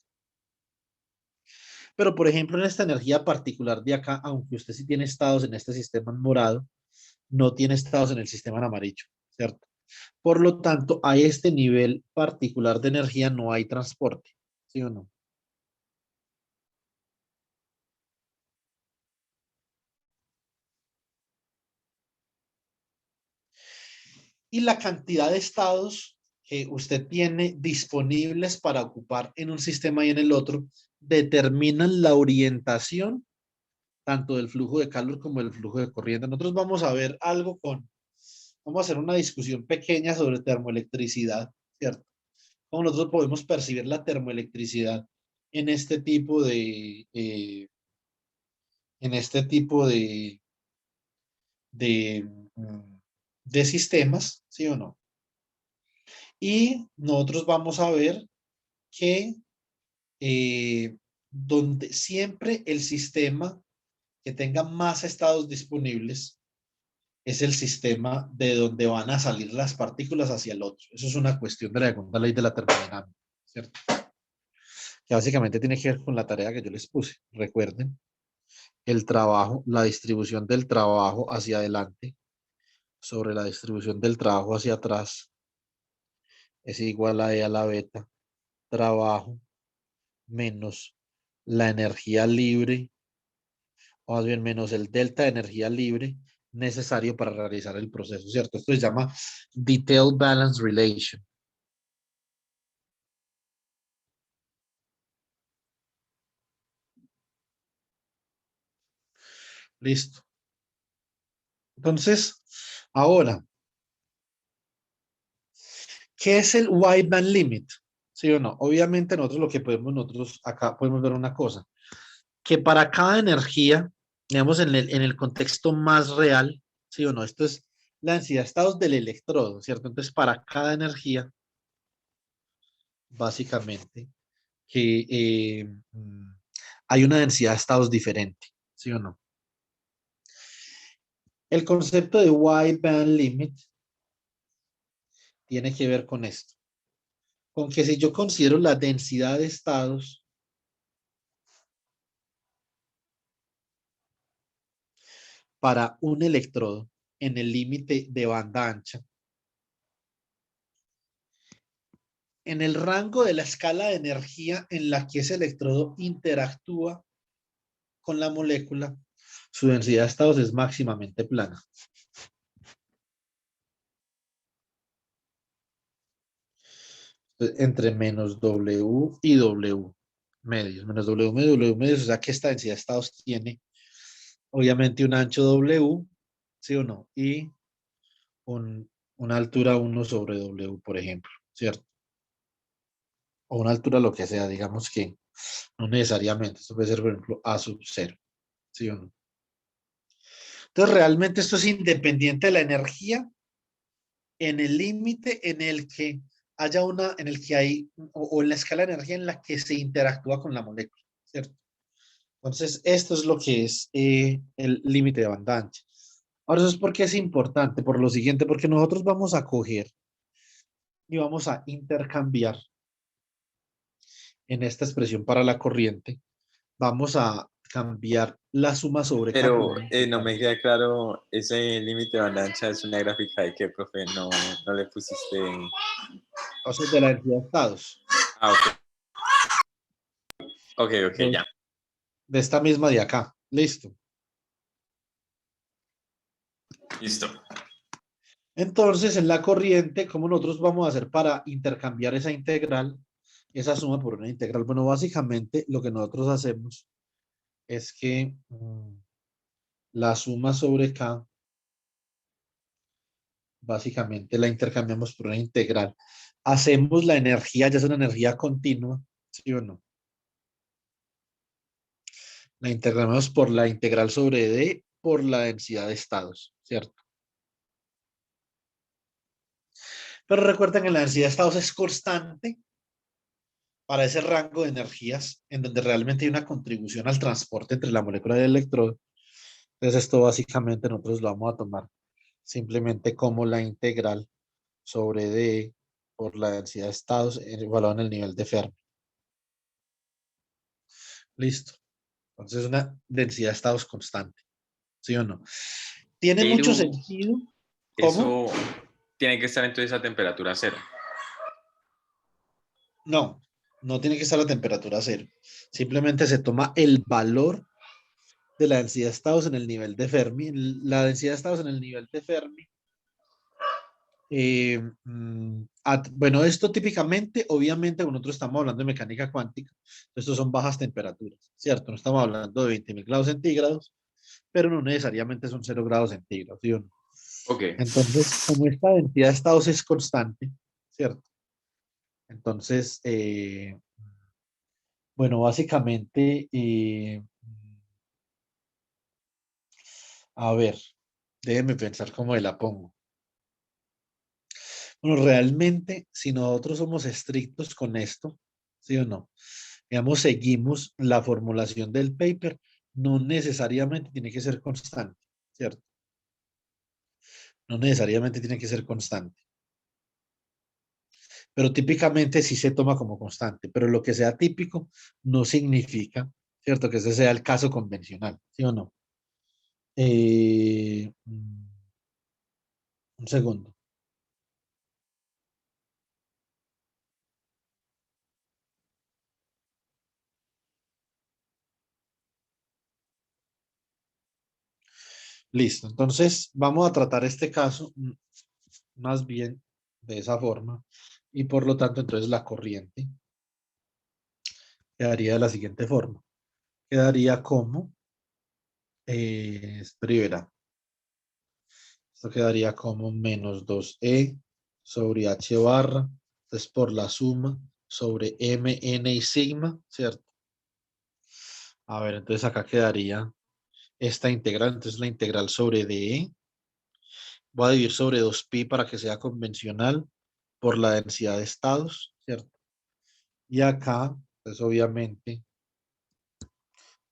Pero, por ejemplo, en esta energía particular de acá, aunque usted sí tiene estados en este sistema en morado, no tiene estados en el sistema en amarillo, ¿cierto? Por lo tanto, a este nivel particular de energía no hay transporte, ¿sí o no? Y la cantidad de estados que usted tiene disponibles para ocupar en un sistema y en el otro determinan la orientación tanto del flujo de calor como del flujo de corriente. Nosotros vamos a ver algo vamos a hacer una discusión pequeña sobre termoelectricidad, ¿cierto? Cómo nosotros podemos percibir la termoelectricidad en este tipo en este tipo de, mm, de sistemas, ¿sí o no? Y nosotros vamos a ver que donde siempre el sistema que tenga más estados disponibles es el sistema de donde van a salir las partículas hacia el otro. Eso es una cuestión de la segunda ley de la termodinámica, ¿cierto? Que básicamente tiene que ver con la tarea que yo les puse. Recuerden, el trabajo, la distribución del trabajo hacia adelante sobre la distribución del trabajo hacia atrás es igual a E a la beta, trabajo menos la energía libre, o más bien menos el delta de energía libre necesario para realizar el proceso, ¿cierto? Esto se llama Detailed Balance Relation. Listo. Entonces, ahora, ¿qué es el wide band limit? ¿Sí o no? Obviamente nosotros lo que podemos, nosotros acá podemos ver una cosa, que para cada energía, digamos en el contexto más real, ¿sí o no? Esto es la densidad de estados del electrodo, ¿cierto? Entonces, para cada energía, básicamente, que hay una densidad de estados diferente, ¿sí o no? El concepto de wide band limit tiene que ver con esto, con que si yo considero la densidad de estados para un electrodo en el límite de banda ancha, en el rango de la escala de energía en la que ese electrodo interactúa con la molécula, su densidad de estados es máximamente plana. Entre menos W y W medios. Menos W medios, W medios, o sea que esta densidad de estados tiene obviamente un ancho W, ¿sí o no? Y una altura 1 sobre W, por ejemplo, ¿cierto? O una altura lo que sea, digamos que no necesariamente. Esto puede ser, por ejemplo, A sub 0, ¿sí o no? Entonces, realmente esto es independiente de la energía en el límite en el que haya en el que hay, o en la escala de energía en la que se interactúa con la molécula, ¿cierto? Entonces, esto es lo que es el límite de banda ancha. Ahora, eso es porque es importante, por lo siguiente, porque nosotros vamos a coger y vamos a intercambiar en esta expresión para la corriente, vamos a cambiar la suma sobre Pero K1. no me queda claro, ese límite de banda ancha es una gráfica de qué, profe, no, no le pusiste. O sea, de la densidad de estados. Ah, ok, ok, ok, ya. De esta misma de acá. Listo. Listo. Entonces, en la corriente, ¿cómo nosotros vamos a hacer para intercambiar esa integral, esa suma por una integral? Bueno, básicamente lo que nosotros hacemos es que la suma sobre K básicamente la intercambiamos por una integral. Hacemos la energía, ya es una energía continua, ¿sí o no? La integramos por la integral sobre D por la densidad de estados, ¿cierto? Pero recuerden que la densidad de estados es constante para ese rango de energías en donde realmente hay una contribución al transporte entre la molécula y el electrodo. Entonces esto básicamente nosotros lo vamos a tomar simplemente como la integral sobre D por la densidad de estados evaluada en el nivel de Fermi. Listo. Entonces es una densidad de estados constante. ¿Sí o no? Tiene mucho Pero sentido. ¿Cómo? eso tiene que estar entonces a temperatura cero. No, no tiene que estar a temperatura cero. Simplemente se toma el valor de la densidad de estados en el nivel de Fermi. La densidad de estados en el nivel de Fermi. Bueno, esto típicamente, obviamente, nosotros estamos hablando de mecánica cuántica. Estos son bajas temperaturas, ¿cierto? No estamos hablando de 20.000 grados centígrados, pero no necesariamente son 0 grados centígrados, ¿sí o no? Ok. Entonces, como esta densidad de estados es constante, ¿cierto? Entonces, bueno, básicamente, a ver, déjenme pensar cómo la pongo. Bueno, realmente, si nosotros somos estrictos con esto, ¿sí o no? Digamos, seguimos la formulación del paper, no necesariamente tiene que ser constante, ¿cierto? No necesariamente tiene que ser constante. Pero típicamente sí se toma como constante, pero lo que sea típico no significa, ¿cierto? Que ese sea el caso convencional, ¿sí o no? Eh, mm, un segundo. Listo. Entonces, vamos a tratar este caso más bien de esa forma y por lo tanto, entonces la corriente quedaría de la siguiente forma. Quedaría como, espera y verá. Esto quedaría como menos 2E sobre H barra, entonces por la suma sobre M, N y sigma, ¿cierto? A ver, entonces acá quedaría esta integral, entonces la integral sobre DE. Voy a dividir sobre 2pi para que sea convencional por la densidad de estados, ¿cierto? Y acá, pues obviamente,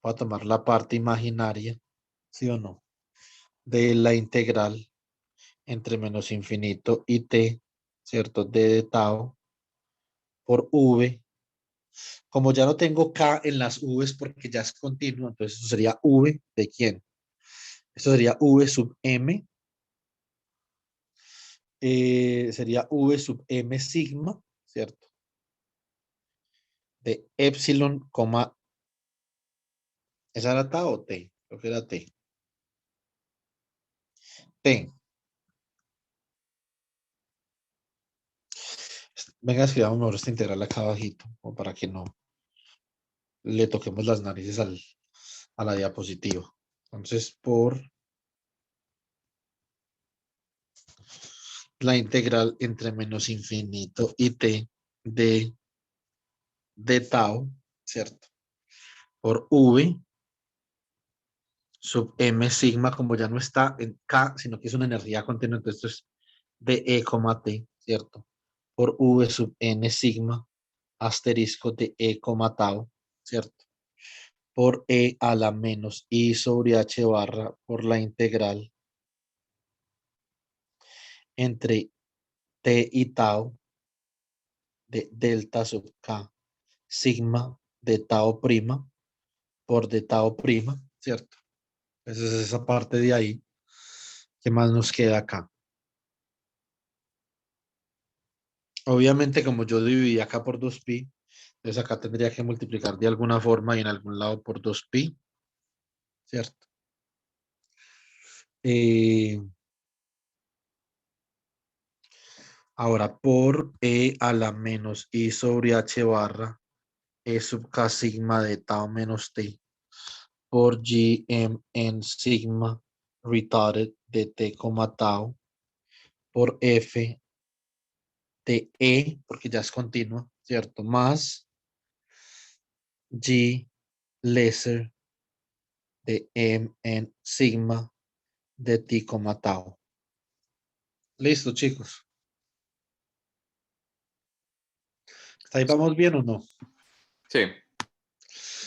voy a tomar la parte imaginaria, ¿sí o no? De la integral entre menos infinito y t, ¿cierto? D de tau por v. Como ya no tengo k en las v's porque ya es continuo, entonces eso sería v de quién. Esto sería v sub m. Sería v sub m sigma, ¿cierto? De epsilon, ¿esa era tau o t? Creo que era t. T. Venga, escribamos mejor esta integral acá abajito, como para que no le toquemos las narices a la diapositiva. Entonces, por la integral entre menos infinito y t de tau, ¿cierto? Por v sub m sigma, como ya no está en k, sino que es una energía continua, entonces esto es de e, t, ¿cierto? Por v sub n sigma asterisco de e, tau, ¿cierto? Por e a la menos i sobre h barra por la integral entre t y tau de delta sub k sigma de tau prima por de tau prima, ¿cierto? Esa es esa parte de ahí. ¿Qué más nos queda acá? Obviamente, como yo dividí acá por 2pi, entonces acá tendría que multiplicar de alguna forma y en algún lado por 2pi, ¿cierto? Eh, ahora por e a la menos i sobre h barra e sub k sigma de tau menos t por Gm en sigma retarded de T, tau por F de E, porque ya es continua, ¿cierto? Más G lesser de M en sigma de T, tau. Listo, chicos. ¿Hasta ahí vamos bien o no? Sí.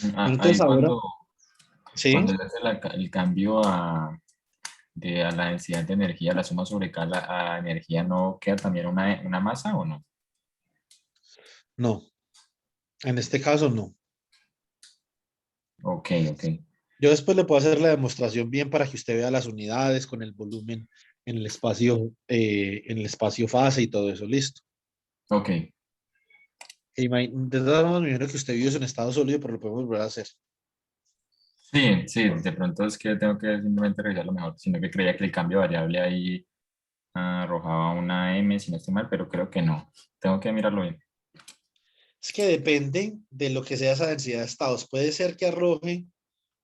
Bueno, Ahí entonces ahora, cuando sí, le hace el cambio a la densidad de energía, la suma sobre cada energía, ¿no queda también una masa o no? no. En este caso, no. Ok, ok. Yo después le puedo hacer la demostración bien para que usted vea las unidades con el volumen en el espacio fase y todo eso. Listo. Ok. De todas formas, me imagino que usted vio eso en estado sólido, pero lo podemos volver a hacer. Sí, sí, de pronto es que tengo que simplemente revisarlo mejor, sino que creía que el cambio variable ahí arrojaba una M, si no estoy mal, pero creo que no. Tengo que mirarlo bien. Es que depende de lo que sea esa densidad de estados. Puede ser que arroje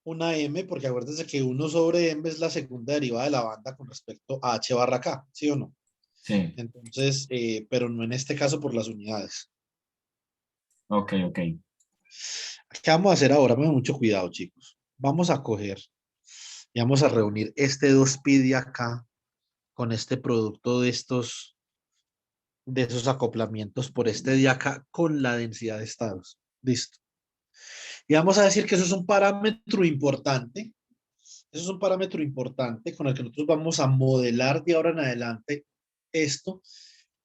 una M, porque acuérdense que 1/M es la segunda derivada de la banda con respecto a H barra K, ¿sí o no? Sí, Entonces, pero no en este caso por las unidades. ok, ok. ¿Qué vamos a hacer ahora? Pongan mucho cuidado, chicos. Vamos a coger y vamos a reunir este 2pi de acá con este producto de esos acoplamientos por este de acá con la densidad de estados. Listo. Y vamos a decir que eso es un parámetro importante. Eso es un parámetro importante con el que nosotros vamos a modelar de ahora en adelante esto.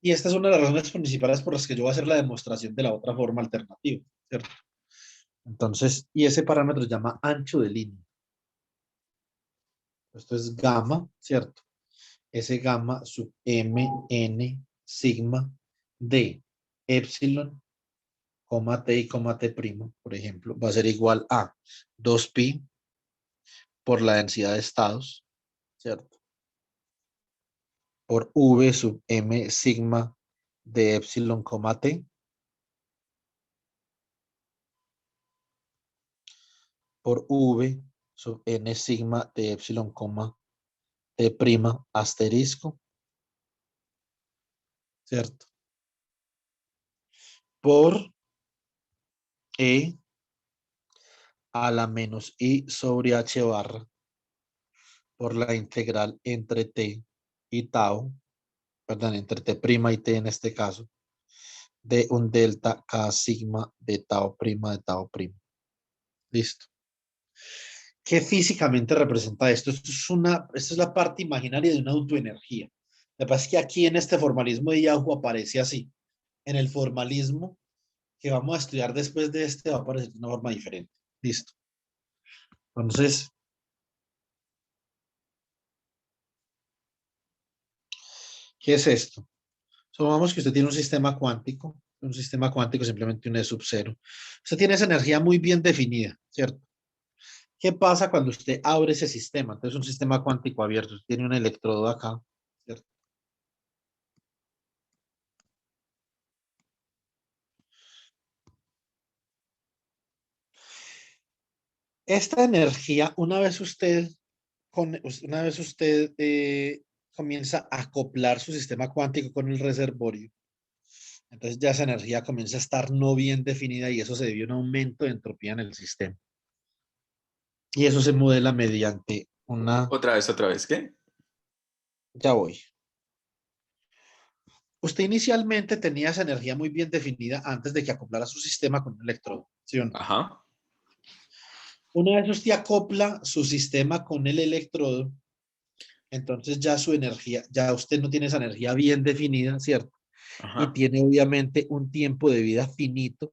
Y esta es una de las razones principales por las que yo voy a hacer la demostración de la otra forma alternativa, ¿cierto? Entonces, y ese parámetro se llama ancho de línea. Esto es gamma, ¿cierto? Ese gamma sub m n sigma de epsilon, t y t primo, por ejemplo, va a ser igual a 2pi por la densidad de estados, ¿cierto? Por v sub m sigma de epsilon, t por v sub n sigma de epsilon, t prima asterisco, ¿cierto? Por e a la menos i sobre h barra por la integral entre t y tau, perdón, entre t prima y t en este caso, de un delta k sigma de tau prima de tau prima. Listo. ¿Qué físicamente representa esto? Esto es la parte imaginaria de una autoenergía. Lo que pasa es que aquí en este formalismo de Yahoo aparece así. En el formalismo que vamos a estudiar después de este va a aparecer de una forma diferente. Listo. Entonces, ¿qué es esto? Supongamos que usted tiene un sistema cuántico simplemente un E sub cero. Usted tiene esa energía muy bien definida, ¿cierto? ¿Qué pasa cuando usted abre ese sistema? Entonces, un sistema cuántico abierto, usted tiene un electrodo acá, ¿cierto? Esta energía, una vez usted comienza a acoplar su sistema cuántico con el reservorio, entonces ya esa energía comienza a estar no bien definida y eso se debe a un aumento de entropía en el sistema. Y eso se modela mediante una... Otra vez, ¿qué? Ya voy. Usted inicialmente tenía esa energía muy bien definida antes de que acoplara su sistema con un electrodo, ¿sí o no? Ajá. Una vez usted acopla su sistema con el electrodo, entonces ya su energía, ya usted no tiene esa energía bien definida, ¿cierto? Y Ajá. tiene obviamente un tiempo de vida finito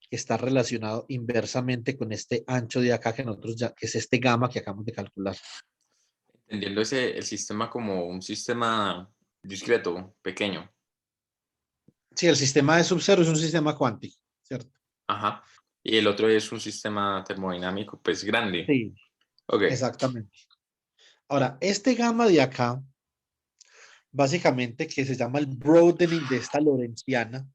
que está relacionado inversamente con este ancho de acá que nosotros ya, que es este gamma que acabamos de calcular. Entendiendo el sistema como un sistema discreto, pequeño. Sí, el sistema de sub-cero es un sistema cuántico, ¿cierto? Ajá. Y el otro es un sistema termodinámico, pues grande. Sí, Ok. exactamente. Ahora, este gamma de acá, básicamente que se llama el broadening de esta lorentziana,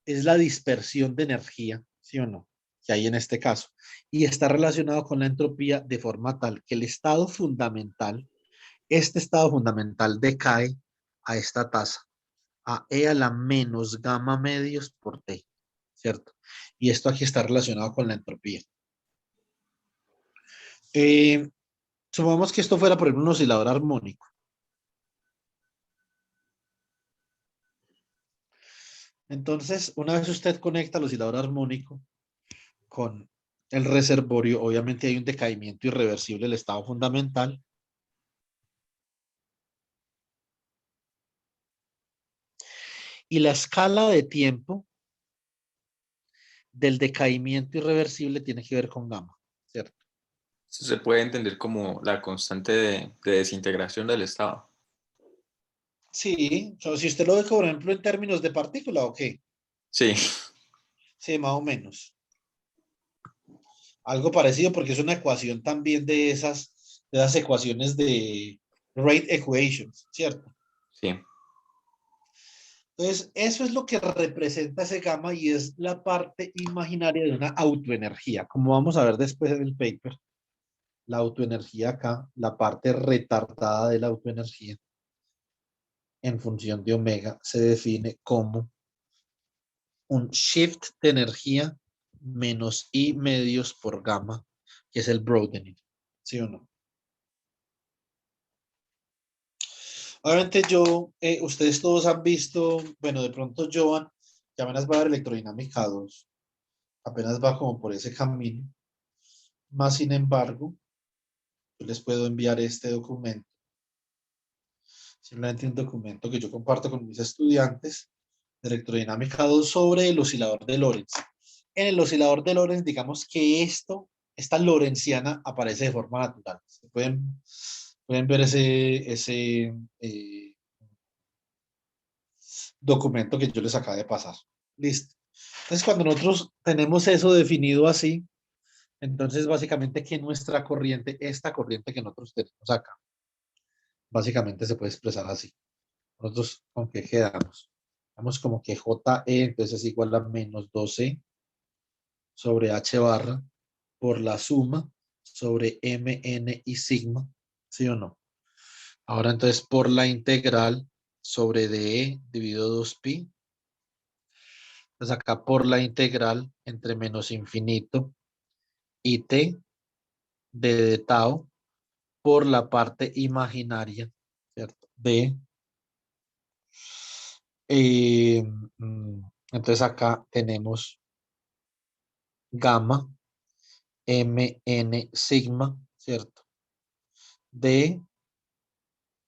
es la dispersión de energía, ¿sí o no? que hay en este caso. Y está relacionado con la entropía de forma tal que el estado fundamental, este estado fundamental decae a esta tasa, a E a la menos gamma medios por T, ¿cierto? Y esto aquí está relacionado con la entropía. Supongamos que esto fuera, por ejemplo, un oscilador armónico. Entonces, una vez usted conecta el oscilador armónico con el reservorio, obviamente hay un decaimiento irreversible del estado fundamental. Y la escala de tiempo del decaimiento irreversible tiene que ver con gamma, ¿cierto? Eso se puede entender como la constante de desintegración del estado. Sí, o sea, si usted lo ve, por ejemplo, en términos de partícula, ¿o qué? Sí, Sí, más o menos. Algo parecido porque es una ecuación también de esas ecuaciones de rate equations, ¿cierto? sí. Entonces, eso es lo que representa ese gamma y es la parte imaginaria de una autoenergía. Como vamos a ver después en el paper, la autoenergía acá, la parte retardada de la autoenergía en función de omega se define como un shift de energía menos I medios por gamma, que es el broadening, ¿sí o no? Obviamente ustedes todos han visto, bueno, de pronto Joan, que apenas va a ver electrodinámica 2, apenas va como por ese camino, más sin embargo, yo les puedo enviar este documento, simplemente un documento que yo comparto con mis estudiantes de electrodinámica 2 sobre el oscilador de Lorentz. En el oscilador de Lorentz, digamos que esta lorentziana aparece de forma natural. Pueden ver ese documento que yo les acabo de pasar. Listo. Entonces, cuando nosotros tenemos eso definido así, entonces básicamente que nuestra corriente, esta corriente que nosotros tenemos acá, básicamente se puede expresar así. Nosotros, ¿con qué quedamos? Vamos como que JE, entonces es igual a menos 12 sobre H barra por la suma sobre MN y sigma, ¿sí o no? Ahora entonces por la integral sobre DE dividido 2pi. Entonces acá por la integral entre menos infinito y T de tau por la parte imaginaria, ¿cierto? De, eh, entonces acá tenemos gamma MN sigma, ¿cierto? De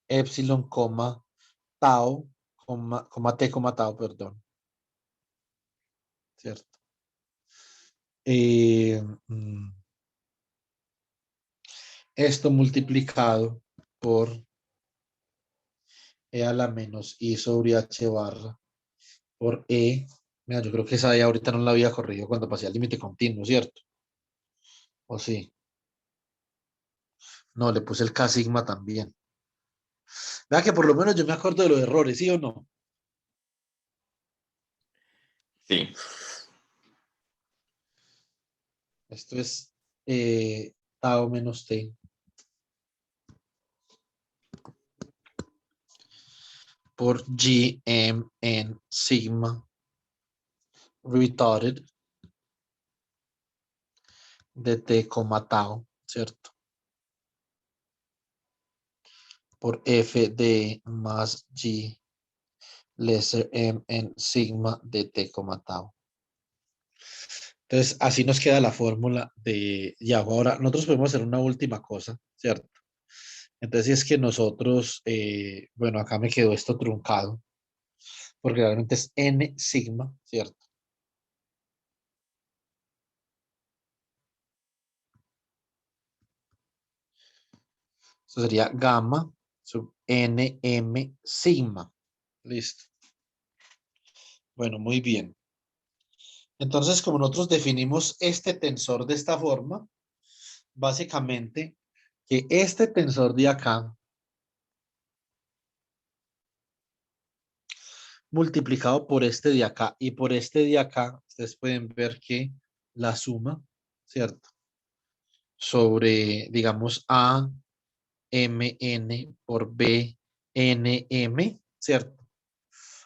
epsilon, tau, coma tau, perdón, ¿cierto? Eh, mm, Esto multiplicado por E a la menos I sobre H barra por E. Mira, yo creo que esa de ahorita no la había corregido cuando pasé al límite continuo, ¿cierto? ¿O sí? No, le puse el K sigma también. Vea que por lo menos yo me acuerdo de los errores, ¿sí o no? Sí, Esto es tau menos T por GM en sigma retarded de T, tau, ¿cierto? Por F de más G lesser M en sigma de T, tau. Entonces, así nos queda la fórmula de, y ahora nosotros podemos hacer una última cosa, ¿cierto? Entonces, si es que nosotros, bueno, acá me quedó esto truncado, porque realmente es N sigma, ¿cierto? Eso sería gamma sub NM sigma. Listo. Bueno, muy bien. Entonces, como nosotros definimos este tensor de esta forma, básicamente que este tensor de acá multiplicado por este de acá y por este de acá, ustedes pueden ver que la suma, ¿cierto? Sobre, digamos, A, MN por B, NM, ¿cierto?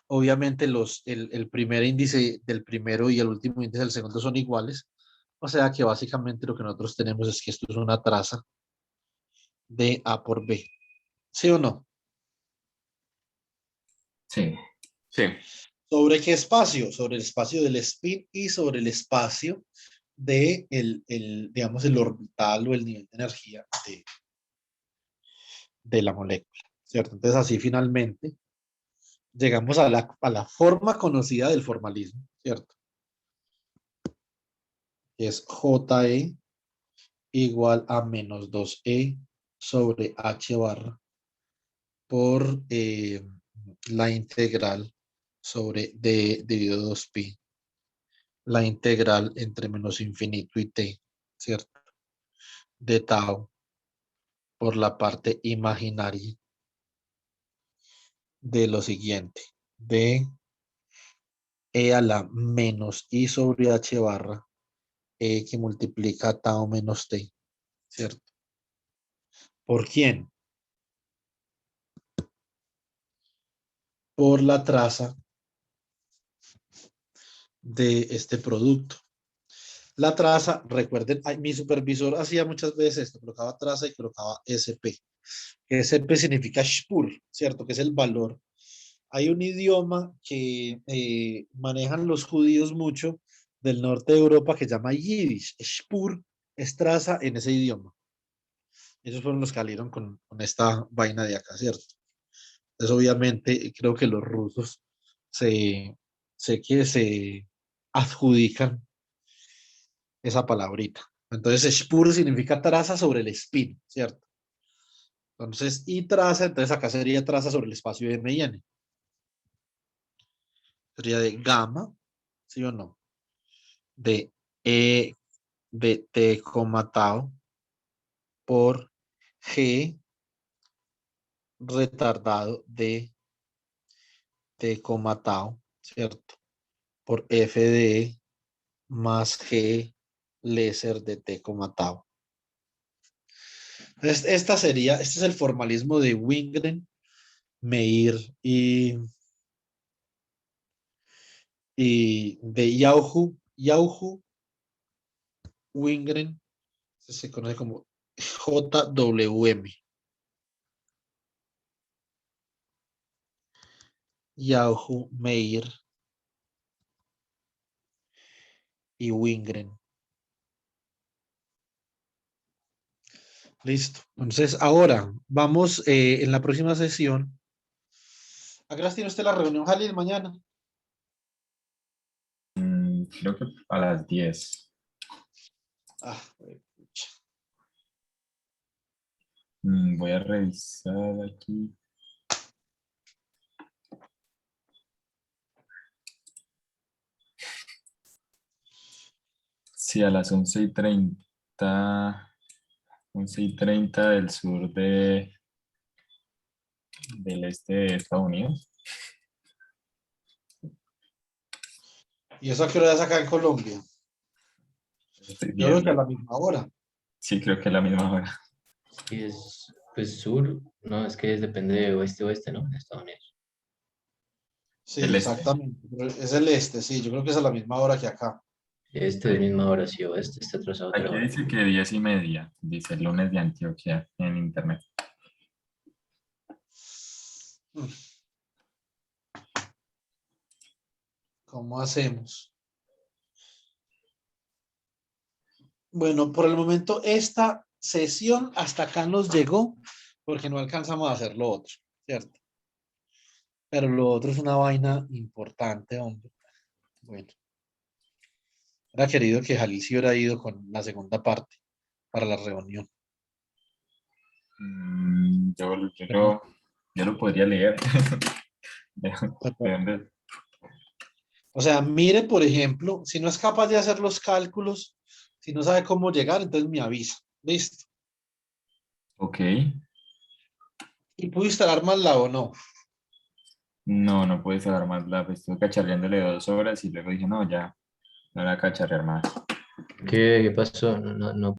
Obviamente el primer índice del primero y el último índice del segundo son iguales. O sea que básicamente lo que nosotros tenemos es que esto es una traza de A por B. ¿Sí o no? Sí. Sí. ¿Sobre qué espacio? Sobre el espacio del spin y sobre el espacio de digamos, el orbital o el nivel de energía de la molécula, ¿cierto? Entonces así finalmente llegamos a la forma conocida del formalismo, ¿cierto? Que es JE igual a menos 2E sobre H barra por la integral sobre D dividido 2pi, la integral entre menos infinito y t, ¿cierto? De tau por la parte imaginaria de lo siguiente, de e a la menos i sobre h barra, e que multiplica tau menos t, ¿cierto? ¿Por quién? Por la traza de este producto. La traza, recuerden, mi supervisor hacía muchas veces esto, colocaba traza y colocaba SP. SP significa Spur, ¿cierto? Que es el valor. Hay un idioma que manejan los judíos mucho del norte de Europa que se llama Yiddish. Spur es traza en ese idioma. Esos fueron los que salieron con esta vaina de acá, ¿cierto? Entonces, obviamente, creo que los rusos sé que se adjudican esa palabrita. Entonces, Spur significa traza sobre el spin, ¿cierto? Entonces, y traza, entonces acá sería traza sobre el espacio de M y N. Sería de gamma, ¿sí o no? De E de T, tau por G retardado de T, tau, ¿cierto? Por F de E más G léser de T, tau. Entonces, este es el formalismo de Wingren, Meir y de Yauhu, Wingren, se conoce como JWM. Yauhu, Meir y Wingren. Listo. Entonces, ahora vamos en la próxima sesión. ¿A qué horas tiene usted la reunión, Jalil, mañana? Creo que a las 10. Ah, pucha. Voy a revisar aquí. Sí, a las 11:30. 11:30 del sur del este de Estados Unidos. ¿Y eso a qué hora es acá en Colombia? Estoy Yo creo que a viendo. la misma hora. Sí, creo que es la misma hora. Sí, es, pues sur, no, es que depende de oeste, ¿no? De Estados Unidos. Sí, Del este. exactamente. Pero es el este, sí. Yo creo que es a la misma hora que acá. Este de misma hora, sí, oeste está atrasado 3 Aquí horas. dice que 10:30, dice el lunes de Antioquia en internet. ¿Cómo hacemos? Bueno, por el momento esta sesión hasta acá nos llegó porque no alcanzamos a hacer lo otro, ¿cierto? Pero lo otro es una vaina importante, hombre. Bueno, era querido que Jalil se hubiera ido con la segunda parte para la reunión. Yo lo podría leer. ¿De dónde? O sea, mire, por ejemplo, si no es capaz de hacer los cálculos, si no sabe cómo llegar, entonces me avisa. Listo. Ok. ¿Y pudo instalar más la o no? No, no puedes agarrar más la. Estuve cacharreándole 2 horas y luego dije, no, ya, no la voy a cacharrear más. ¿Qué pasó? No, no